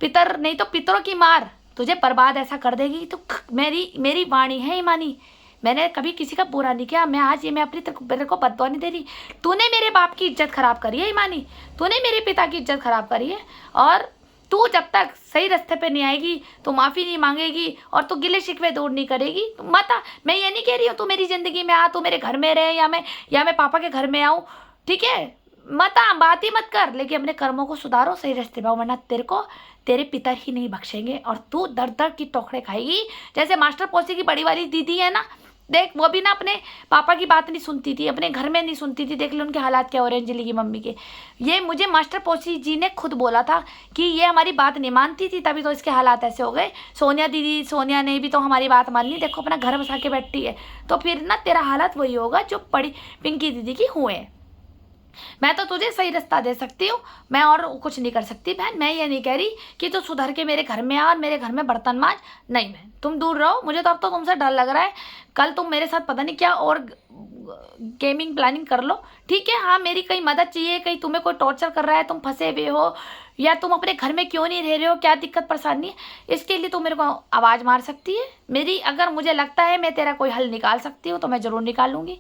पितर नहीं तो पितरों की मार तुझे बर्बाद ऐसा कर देगी। तो मेरी वाणी है ईमानी, मैंने कभी किसी का बुरा नहीं किया। मैं आज ये मैं अपनी तेरे को बददुआ नहीं दे रही। तूने मेरे बाप की इज्जत खराब करी है ईमानी, तूने मेरे पिता की इज्जत खराब करी है। और तू जब तक सही रास्ते पे नहीं आएगी, तो माफ़ी नहीं मांगेगी, और तू गिले शिकवे दूर नहीं करेगी, तो मत आ। मैं ये नहीं कह रही हूँ तू मेरी ज़िंदगी में आ, तू मेरे घर में रहे, या मैं पापा के घर में आऊँ, ठीक है। मत आ, बात ही मत कर, लेकिन अपने कर्मों को सुधारो, सही रास्ते पे आओ, वरना तेरे को तेरे पिता ही नहीं बख्शेंगे, और तू दर दर की टोकरे खाएगी। जैसे मास्टर पोसी की बड़ी वाली दीदी है ना, देख वो भी ना अपने पापा की बात नहीं सुनती थी, अपने घर में नहीं सुनती थी। देख लो उनके हालात क्या हो रहे हैं अंजलि की मम्मी के। ये मुझे मास्टर पोसी जी ने खुद बोला था कि ये हमारी बात नहीं मानती थी, तभी तो इसके हालात ऐसे हो गए। सोनिया ने भी तो हमारी बात मान ली, देखो अपना घर बसा के बैठी है। तो फिर ना तेरा हालात वही होगा जो बड़ी पिंकी दीदी की हुए। मैं तो तुझे सही रास्ता दे सकती हूँ, मैं और कुछ नहीं कर सकती बहन। मैं ये नहीं कह रही कि तू सुधर के मेरे घर में आ और मेरे घर में बर्तन मांज, नहीं बहन, तुम दूर रहो। मुझे तो अब तो तुमसे डर लग रहा है, कल तुम मेरे साथ पता नहीं क्या और गेमिंग प्लानिंग कर लो, ठीक है। हाँ मेरी कहीं मदद चाहिए, कहीं तुम्हें कोई टॉर्चर कर रहा है, तुम फंसे हुए हो, या तुम अपने घर में क्यों नहीं रह रहे हो, क्या दिक्कत परेशानी है, इसके लिए तुम मेरे को आवाज़ मार सकती है मेरी। अगर मुझे लगता है मैं तेरा कोई हल निकाल सकती हूँ तो मैं ज़रूर निकालूंगी,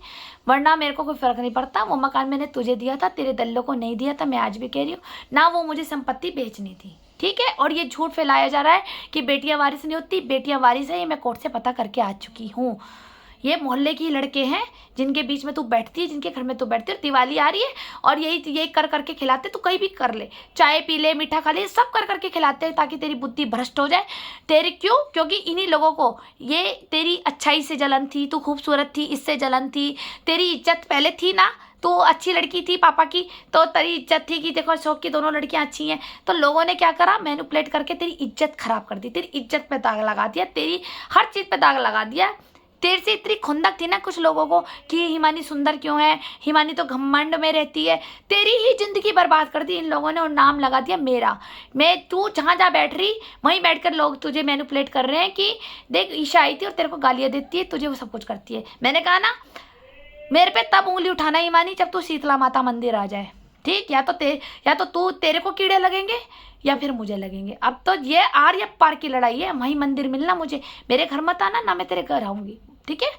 वरना मेरे को कोई फ़र्क नहीं पड़ता। वो मकान मैंने तुझे दिया था, तेरे दल्लों को नहीं दिया था। मैं आज भी कह रही हूँ ना, वो मुझे संपत्ति बेचनी थी, ठीक है। और ये झूठ फैलाया जा रहा है कि बेटियां वारिस नहीं होती, बेटियां वारिस है, ये मैं कोर्ट से पता करके आ चुकी हूँ। ये मोहल्ले की लड़के हैं जिनके बीच में तू बैठती है, जिनके घर में तू बैठती है। दिवाली आ रही है और यही कर करके खिलाते, तू कहीं भी कर ले, चाय पी ले, मीठा खा ले, सब कर करके खिलाते हैं ताकि तेरी बुद्धि भ्रष्ट हो जाए। क्योंकि इन्हीं लोगों को ये तेरी अच्छाई से जलन थी, तू खूबसूरत थी इससे जलन थी, तेरी इज्जत पहले थी ना, तो अच्छी लड़की थी पापा की, तो तेरी इज्जत थी कि देखो अशोक की दोनों लड़कियां अच्छी हैं। तो लोगों ने क्या करा, मैनिपुलेट करके तेरी इज्जत खराब कर दी, तेरी इज्जत पे दाग लगा दिया, तेरी हर चीज़ पे दाग लगा दिया। तेरे से इतनी खुंदक थी ना कुछ लोगों को कि हिमानी सुंदर क्यों है, हिमानी तो घमंड में रहती है, तेरी ही जिंदगी बर्बाद कर दी इन लोगों ने और नाम लगा दिया मेरा। तू जहाँ जहाँ बैठ रही वहीं बैठकर लोग तुझे मैनिपुलेट कर रहे हैं कि देख ईशा आई थी और तेरे को गालियाँ देती है, तुझे वो सब कुछ करती है। मैंने कहा ना मेरे पे तब उंगली उठाना ही मानी जब तू शीतला माता मंदिर आ जाए, ठीक। या तो तू तेरे को कीड़े लगेंगे या फिर मुझे लगेंगे। अब तो ये आर या पार की लड़ाई है, वहीं मंदिर मिलना मुझे। मेरे घर मत आना, ना मैं तेरे घर आऊंगी, ठीक है।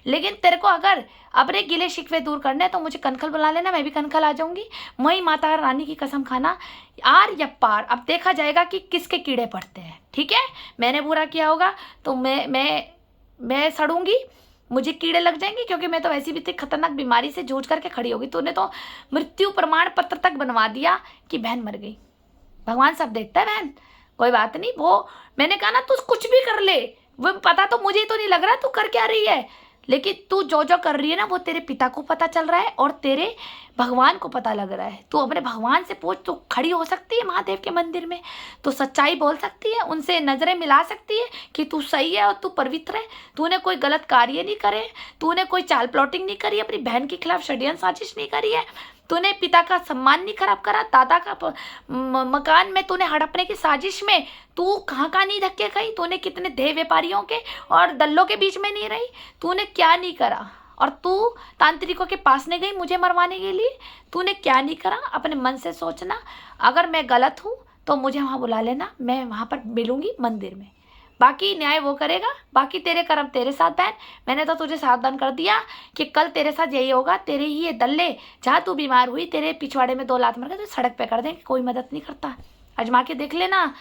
लेकिन तेरे को अगर अपने गिले शिकवे दूर करने तो मुझे कनखल बुला लेना, मैं भी कनखल आ जाऊंगी। वहीं माता रानी की कसम खाना, आर या पार। अब देखा जाएगा कि किसके कीड़े पड़ते हैं, ठीक है। मैंने बुरा किया होगा तो मैं सड़ूंगी, मुझे कीड़े लग जाएंगे, क्योंकि मैं तो वैसी भी इतनी खतरनाक बीमारी से जूझ करके खड़ी होगी। तूने तो मृत्यु प्रमाण पत्र तक बनवा दिया कि बहन मर गई। भगवान सब देखता है बहन, कोई बात नहीं। वो मैंने कहा ना, तू कुछ भी कर ले, वो पता तो मुझे तो नहीं लग रहा तू कर क्या रही है, लेकिन तू जो जो कर रही है ना वो तेरे पिता को पता चल रहा है और तेरे भगवान को पता लग रहा है। तू अपने भगवान से पूछ, तू खड़ी हो सकती है महादेव के मंदिर में, तो सच्चाई बोल सकती है, उनसे नजरें मिला सकती है कि तू सही है और तू पवित्र है, तूने कोई गलत कार्य नहीं करे, तूने कोई चाल प्लॉटिंग नहीं करी, अपनी बहन के खिलाफ षड्यंत्र साजिश नहीं करी है, तूने पिता का सम्मान नहीं खराब करा, दादा का मकान में तूने हड़पने की साजिश में तू कहाँ कहाँ नहीं धक्के खाई, तूने कितने देह व्यापारियों के और दल्लों के बीच में नहीं रही, तूने क्या नहीं करा। और तू तांत्रिकों के पास नहीं गई मुझे मरवाने के लिए, तूने क्या नहीं करा। अपने मन से सोचना, अगर मैं गलत हूँ तो मुझे वहाँ बुला लेना, मैं वहाँ पर मिलूंगी मंदिर में, बाकी न्याय वो करेगा, बाकी तेरे कर्म तेरे साथ बहन। मैंने तो तुझे सावधान कर दिया कि कल तेरे साथ यही होगा, तेरे ही ये दल्ले, जहाँ तू बीमार हुई तेरे पिछवाड़े में 2 लात मार के तो सड़क पे कर देंगे, कोई मदद नहीं करता। आजमा के देख लेना।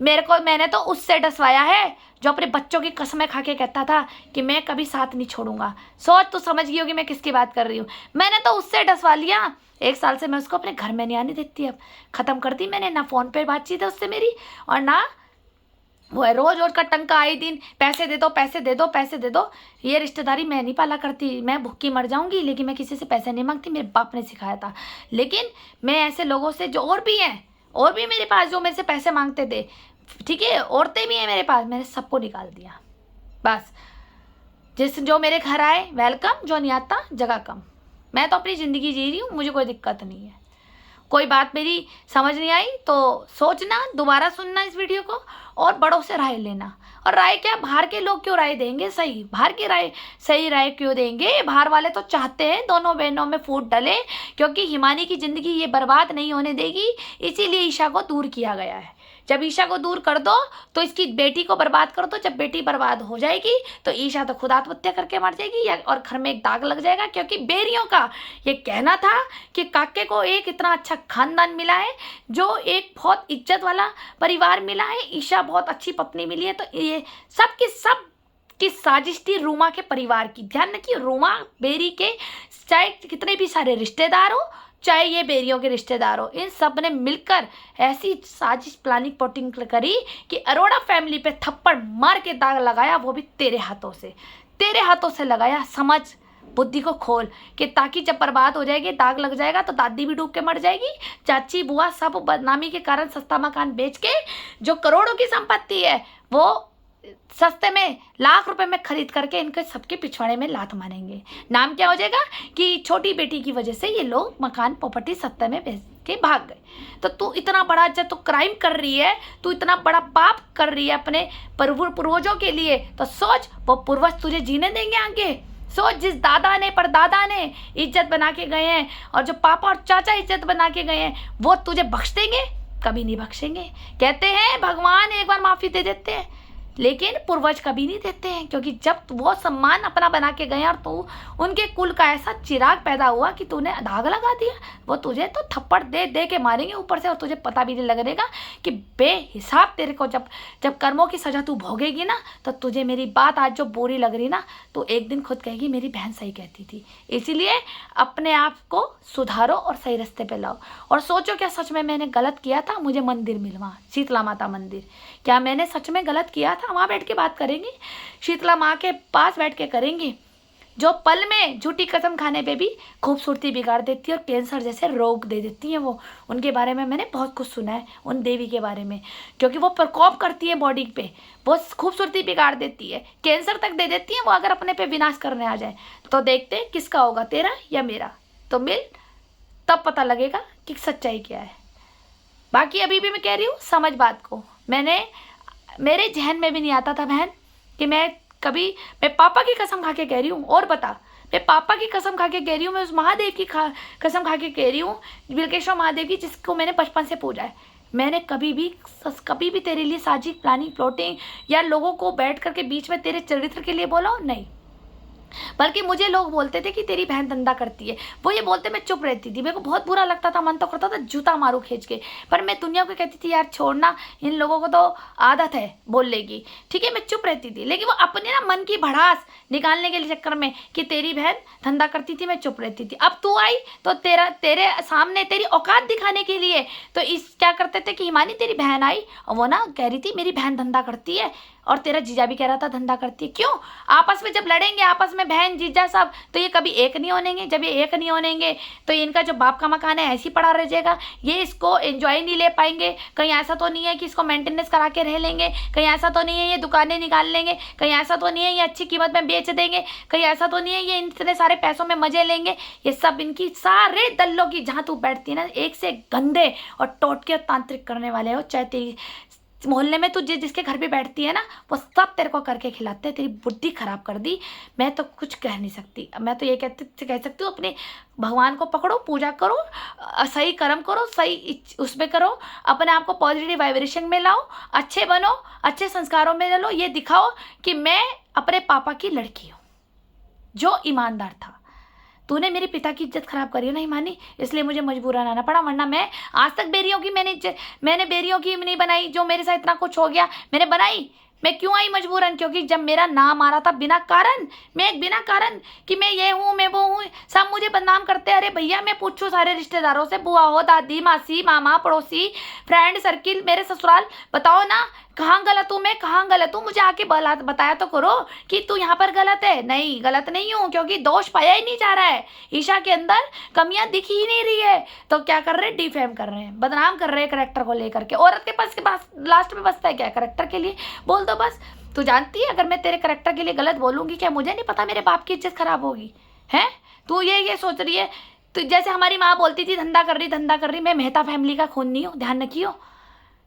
मैंने तो उससे डसवाया है जो अपने बच्चों की कसमें खा के कहता था कि मैं कभी साथ नहीं छोड़ूंगा। सोच तो समझ गई होगी मैं किसकी बात कर रही हूँ। मैंने तो उससे डसवा लिया, 1 साल से मैं उसको अपने घर में नहीं आने देती। अब खत्म कर दी मैंने, ना फ़ोन पे बातचीत है उससे मेरी, और ना वो है रोज रोज का टंका, आए दिन पैसे दे दो पैसे दे दो पैसे दे दो। ये रिश्तेदारी मैं नहीं पाला करती, मैं भूखी मर जाऊंगी, लेकिन मैं किसी से पैसे नहीं मांगती, मेरे बाप ने सिखाया था। लेकिन मैं ऐसे लोगों से, जो और भी हैं, और भी मेरे पास जो मेरे से पैसे मांगते थे, ठीक है, औरतें भी हैं मेरे पास, मैंने सबको निकाल दिया। बस जो मेरे घर आए वेलकम, जो नहीं आता जगह कम। मैं तो अपनी ज़िंदगी जी रही हूँ, मुझे कोई दिक्कत नहीं है। कोई बात मेरी समझ नहीं आई तो सोचना, दोबारा सुनना इस वीडियो को और बड़ों से राय लेना। और राय क्या, बाहर के लोग क्यों राय देंगे सही, बाहर की राय सही राय क्यों देंगे। बाहर वाले तो चाहते हैं दोनों बहनों में फूट डले, क्योंकि हिमानी की ज़िंदगी ये बर्बाद नहीं होने देगी, इसीलिए ईशा को दूर किया गया है। जब ईशा को दूर कर दो तो इसकी बेटी को बर्बाद कर दो, जब बेटी बर्बाद हो जाएगी तो ईशा तो खुद आत्महत्या करके मर जाएगी, या और घर में एक दाग लग जाएगा। क्योंकि बेरियों का ये कहना था कि काके को एक इतना अच्छा खानदान मिला है, जो एक बहुत इज्जत वाला परिवार मिला है, ईशा बहुत अच्छी पत्नी मिली है, तो ये सब की साजिश थी रूमा के परिवार की। ध्यान रखिए, रूमा बेरी के चाहे कितने भी सारे रिश्तेदार हो, चाहे ये बेरियों के रिश्तेदार हो, इन सब ने मिलकर ऐसी साजिश प्लानिंग प्लॉटिंग करी कि अरोड़ा फैमिली पे थप्पड़ मार के दाग लगाया, वो भी तेरे हाथों से लगाया। समझ, बुद्धि को खोल, कि ताकि जब बर्बाद हो जाएगी, दाग लग जाएगा तो दादी भी डूब के मर जाएगी, चाची बुआ सब बदनामी के कारण सस्ता मकान बेच के जो करोड़ों की संपत्ति है वो सस्ते में लाख रुपए में खरीद करके इनके सबके पिछवाड़े में लात मारेंगे। नाम क्या हो जाएगा कि छोटी बेटी की वजह से ये लोग मकान प्रॉपर्टी सस्ते में बेच के भाग गए। तो तू इतना बड़ा, जब तू क्राइम कर रही है, तू इतना बड़ा पाप कर रही है अपने पूर्वजों के लिए, तो सोच वो पूर्वज तुझे जीने देंगे आगे। सोच, जिस दादा ने परदादा ने इज्जत बना के गए हैं और जो पापा और चाचा इज्जत बना के गए हैं, वो तुझे बख्श देंगे? कभी नहीं बख्शेंगे। कहते हैं भगवान एक बार माफ़ी दे देते हैं, लेकिन पूर्वज कभी नहीं देते हैं, क्योंकि जब वो सम्मान अपना बना के गए और तू उनके कुल का ऐसा चिराग पैदा हुआ कि तूने दाग लगा दिया, वो तुझे तो थप्पड़ दे दे के मारेंगे ऊपर से, और तुझे पता भी नहीं लगेगा कि बेहिसाब तेरे को जब कर्मों की सजा तू भोगेगी ना, तो तुझे मेरी बात आज जो बुरी लग रही ना, तो एक दिन खुद कहेगी मेरी बहन सही कहती थी। इसीलिए अपने आप को सुधारो और सही रास्ते पे लाओ, और सोचो क्या सच में मैंने गलत किया था? मुझे मंदिर मिलवा, शीतला माता मंदिर, क्या मैंने सच में गलत किया था? वहाँ बैठ के बात करेंगे, शीतला माँ के पास बैठ के करेंगे, जो पल में झूठी कसम खाने पे भी खूबसूरती बिगाड़ देती है और कैंसर जैसे रोग दे देती हैं वो। उनके बारे में मैंने बहुत कुछ सुना है, उन देवी के बारे में, क्योंकि वो प्रकोप करती है बॉडी पे, वो खूबसूरती बिगाड़ देती है, कैंसर तक दे देती है वो, अगर अपने पे विनाश करने आ जाए। तो देखते हैं किसका होगा, तेरा या मेरा। तो मिल, तब पता लगेगा कि सच्चाई क्या है। बाकी अभी भी मैं कह रही हूँ, समझ बात को। मेरे जहन में भी नहीं आता था बहन कि मैं पापा की कसम खा के कह रही हूँ। और बता, मैं पापा की कसम खा के कह रही हूँ, मैं उस महादेव की कसम खा के कह रही हूँ, बिलकेश्वर महादेव की, जिसको मैंने बचपन से पूजा है। मैंने कभी भी तेरे लिए साजिश प्लानिंग प्लॉटिंग या लोगों को बैठ करके बीच में तेरे चरित्र के लिए बोला नहीं, बल्कि मुझे लोग बोलते थे कि तेरी बहन धंधा करती है। वो ये बोलते, मैं चुप रहती थी। मेरे को बहुत बुरा लगता था, मन तो करता था जूता मारूं खींच के, पर मैं दुनिया को कहती थी यार छोड़ना, इन लोगों को तो आदत है बोलने की, ठीक है। मैं चुप रहती थी, लेकिन वो अपने ना मन की भड़ास निकालने के चक्कर में कि तेरी बहन धंधा करती थी, मैं चुप रहती थी। अब तू आई तो तेरे सामने तेरी औकात दिखाने के लिए तो इस क्या करते थे कि हिमानी तेरी बहन आई और वो ना कह रही थी मेरी बहन धंधा करती है, और तेरा जीजा भी कह रहा था धंधा करती है। क्यों? आपस में जब लड़ेंगे, आपस में बहन जीजा सब, तो ये कभी एक नहीं होनेंगे। जब ये एक नहीं होनेंगे तो इनका जो बाप का मकान है ऐसे ही पड़ा रह जाएगा, ये इसको एंजॉय नहीं ले पाएंगे। कहीं ऐसा तो नहीं है कि इसको मेंटेनेंस करा के रह लेंगे, कहीं ऐसा तो नहीं है ये दुकानें निकाल लेंगे, कहीं ऐसा तो नहीं है ये अच्छी कीमत में बेच देंगे, कहीं ऐसा तो नहीं है ये इतने सारे पैसों में मजे लेंगे। ये सब इनकी सारे दल्लों की, जहाँ तू बैठती है ना, एक से गंदे और टोटके और तांत्रिक करने वाले हो। चाहे तेरी मोहल्ले में तू जिसके घर पे बैठती है ना, वो सब तेरे को करके खिलाते हैं। तेरी बुद्धि खराब कर दी। मैं तो कुछ कह नहीं सकती। मैं तो ये कह सकती हूँ, अपने भगवान को पकड़ो, पूजा करो, सही कर्म करो, सही उसमें करो, अपने आप को पॉजिटिव वाइब्रेशन में लाओ, अच्छे बनो, अच्छे संस्कारों में रहो। ये दिखाओ कि मैं अपने पापा की लड़की हूँ जो ईमानदार था। तूने मेरे पिता की इज्जत खराब करी है ना हिमानी, इसलिए मुझे मजबूरन आना पड़ा, वरना मैं आज तक बेरियों की मैंने बेरियों की नहीं बनाई। जो मेरे साथ इतना कुछ हो गया मैंने बनाई। मैं क्यों आई मजबूरन? क्योंकि जब मेरा नाम आ रहा था बिना कारण, मैं एक बिना कारण कि मैं ये हूँ, मैं वो हूँ, सब मुझे बदनाम करते। अरे भैया मैं पूछूं सारे रिश्तेदारों से, बुआ हो, दादी, मासी, मामा, पड़ोसी, फ्रेंड सर्किल, मेरे ससुराल, बताओ ना कहाँ गलत हूँ मैं, कहाँ गलत हूँ? मुझे आके बताया तो करो कि तू यहाँ पर गलत है। नहीं, गलत नहीं हूँ, क्योंकि दोष पाया ही नहीं जा रहा है। ईशा के अंदर कमियां दिख ही नहीं रही है, तो क्या कर रहे हैं? डिफेम कर रहे हैं, बदनाम कर रहे हैं करेक्टर को लेकर के। औरत के पास लास्ट में बचता है क्या? करेक्टर के लिए बोल दो बस। तू जानती है अगर मैं तेरे करेक्टर के लिए गलत बोलूंगी, क्या मुझे नहीं पता मेरे बाप की इज्जत खराब होगी? है तू ये सोच रही है? तो जैसे हमारी माँ बोलती थी धंधा कर रही, मैं मेहता फैमिली का खून नहीं हूँ, ध्यान रखियो,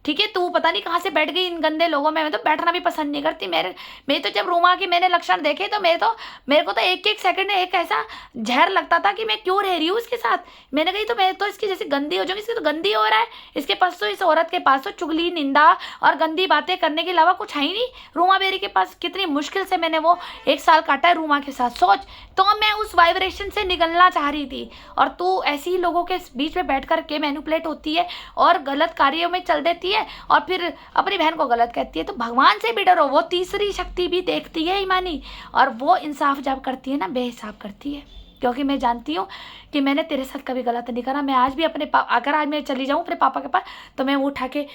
ठीक है। तू पता नहीं कहाँ से बैठ गई इन गंदे लोगों में। मैं तो बैठना भी पसंद नहीं करती। मैं तो जब रूमा के मैंने लक्षण देखे तो मेरे को तो एक एक सेकंड में एक ऐसा जहर लगता था कि मैं क्यों रह रही हूँ इसके साथ। मैंने कही तो मैं तो इसकी जैसे गंदी हो जाऊंगी। इसकी तो गंदी हो रहा है, इसके पास तो, इस औरत के पास तो चुगली, निंदा और गंदी बातें करने के अलावा कुछ है ही नहीं। रूमा बेरी के पास कितनी मुश्किल से मैंने वो 1 साल काटा है रूमा के साथ, सोच। तो मैं उस वाइब्रेशन से निकलना चाह रही थी, और तू ऐसे ही लोगों के बीच में बैठ करके मैनिपुलेट होती है और गलत कार्यों में चल देती है, और फिर अपनी बहन को गलत कहती है। तो भगवान से भी डरो, वो तीसरी शक्ति भी देखती है ईमानी, और वो इंसाफ जब करती है ना, बेहिसाब करती है। क्योंकि मैं जानती हूँ कि मैंने तेरे साथ कभी गलत नहीं करा। मैं आज भी अगर आज मैं चली जाऊँ अपने पापा के पास, तो मैं वो उठा के,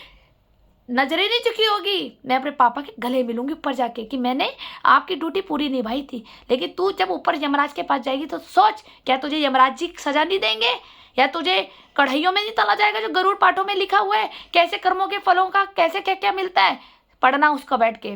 नजरें नहीं झुकी होगी, मैं अपने पापा के गले मिलूंगी ऊपर जाके कि मैंने आपकी ड्यूटी पूरी निभाई थी। लेकिन तू जब ऊपर यमराज के पास जाएगी तो सोच, क्या तुझे यमराज जी सजा नहीं देंगे? या तुझे कढ़ाइयों में नहीं तला जाएगा जो गरुड़ पाठों में लिखा हुआ है, कैसे कर्मों के फलों का कैसे क्या क्या मिलता है? पढ़ना उसका बैठ के,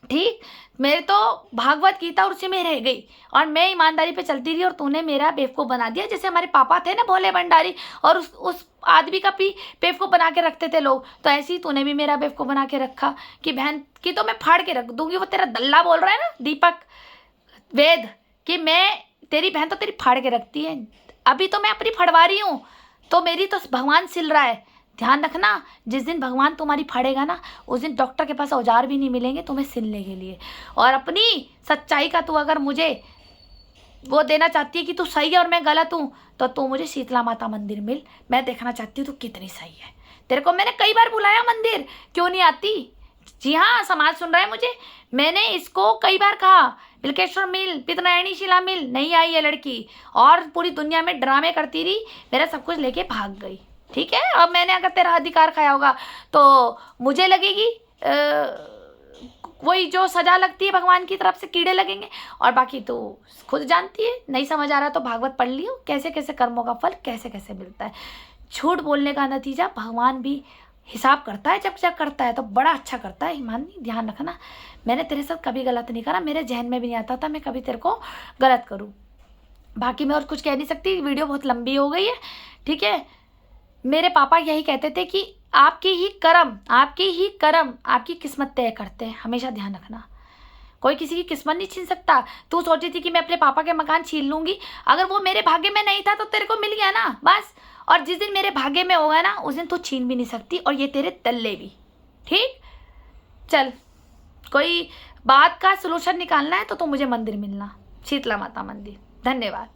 ठीक। मेरे तो भागवत गीता और उसी में रह गई, और मैं ईमानदारी पे चलती रही, और तूने मेरा बेवकूफ़ बना दिया। जैसे हमारे पापा थे ना भोले भंडारी, और उस आदमी का भी बेवकूफ़ बना के रखते थे लोग, तो ऐसे ही तूने भी मेरा बेवकूफ़ बना के रखा कि बहन की तो मैं फाड़ के रख दूंगी। वो तेरा दल्ला बोल रहा है ना दीपक वेद कि मैं तेरी बहन तो तेरी फाड़ के रखती है। अभी तो मैं अपनी फड़वा रही हूँ, तो मेरी तो भगवान सिल रहा है। ध्यान रखना, जिस दिन भगवान तुम्हारी फाड़ेगा ना, उस दिन डॉक्टर के पास औजार भी नहीं मिलेंगे तुम्हें सिलने के लिए। और अपनी सच्चाई का तू अगर मुझे वो देना चाहती है कि तू सही है और मैं गलत हूँ, तो तू मुझे शीतला माता मंदिर मिल, मैं देखना चाहती हूँ तू कितनी सही है। तेरे को मैंने कई बार बुलाया मंदिर, क्यों नहीं आती? जी हाँ, समाज सुन रहा है मुझे। मैंने इसको कई बार कहा बिलकेश्वर मिल, पितनयनी शिला मिल, नहीं आई ये लड़की, और पूरी दुनिया में ड्रामे करती रही, मेरा सब कुछ लेके भाग गई, ठीक है। अब मैंने अगर तेरा अधिकार खाया होगा तो मुझे लगेगी वही जो सजा लगती है भगवान की तरफ से, कीड़े लगेंगे। और बाकी तो खुद जानती है, नहीं समझ आ रहा तो भागवत पढ़ लियो, कैसे कैसे कर्मों का फल कैसे कैसे मिलता है। झूठ बोलने का नतीजा भगवान भी हिसाब करता है, जब करता है तो बड़ा अच्छा करता है। ईमानी ध्यान रखना, मैंने तेरे साथ कभी गलत नहीं करा, मेरे जहन में भी नहीं आता था मैं कभी तेरे को गलत करूँ। बाकी मैं और कुछ कह नहीं सकती, वीडियो बहुत लंबी हो गई है, ठीक है। मेरे पापा यही कहते थे कि आपकी ही कर्म आपकी किस्मत तय करते हैं, हमेशा ध्यान रखना। कोई किसी की किस्मत नहीं छीन सकता। तू सोची थी कि मैं अपने पापा के मकान छीन लूंगी, अगर वो मेरे भाग्य में नहीं था तो तेरे को मिल गया ना बस। और जिस दिन मेरे भाग्य में होगा ना उस दिन तू छीन भी नहीं सकती, और ये तेरे तल्ले भी। ठीक, चल कोई बात का सलूशन निकालना है तो मुझे मंदिर मिलना, शीतला माता मंदिर। धन्यवाद।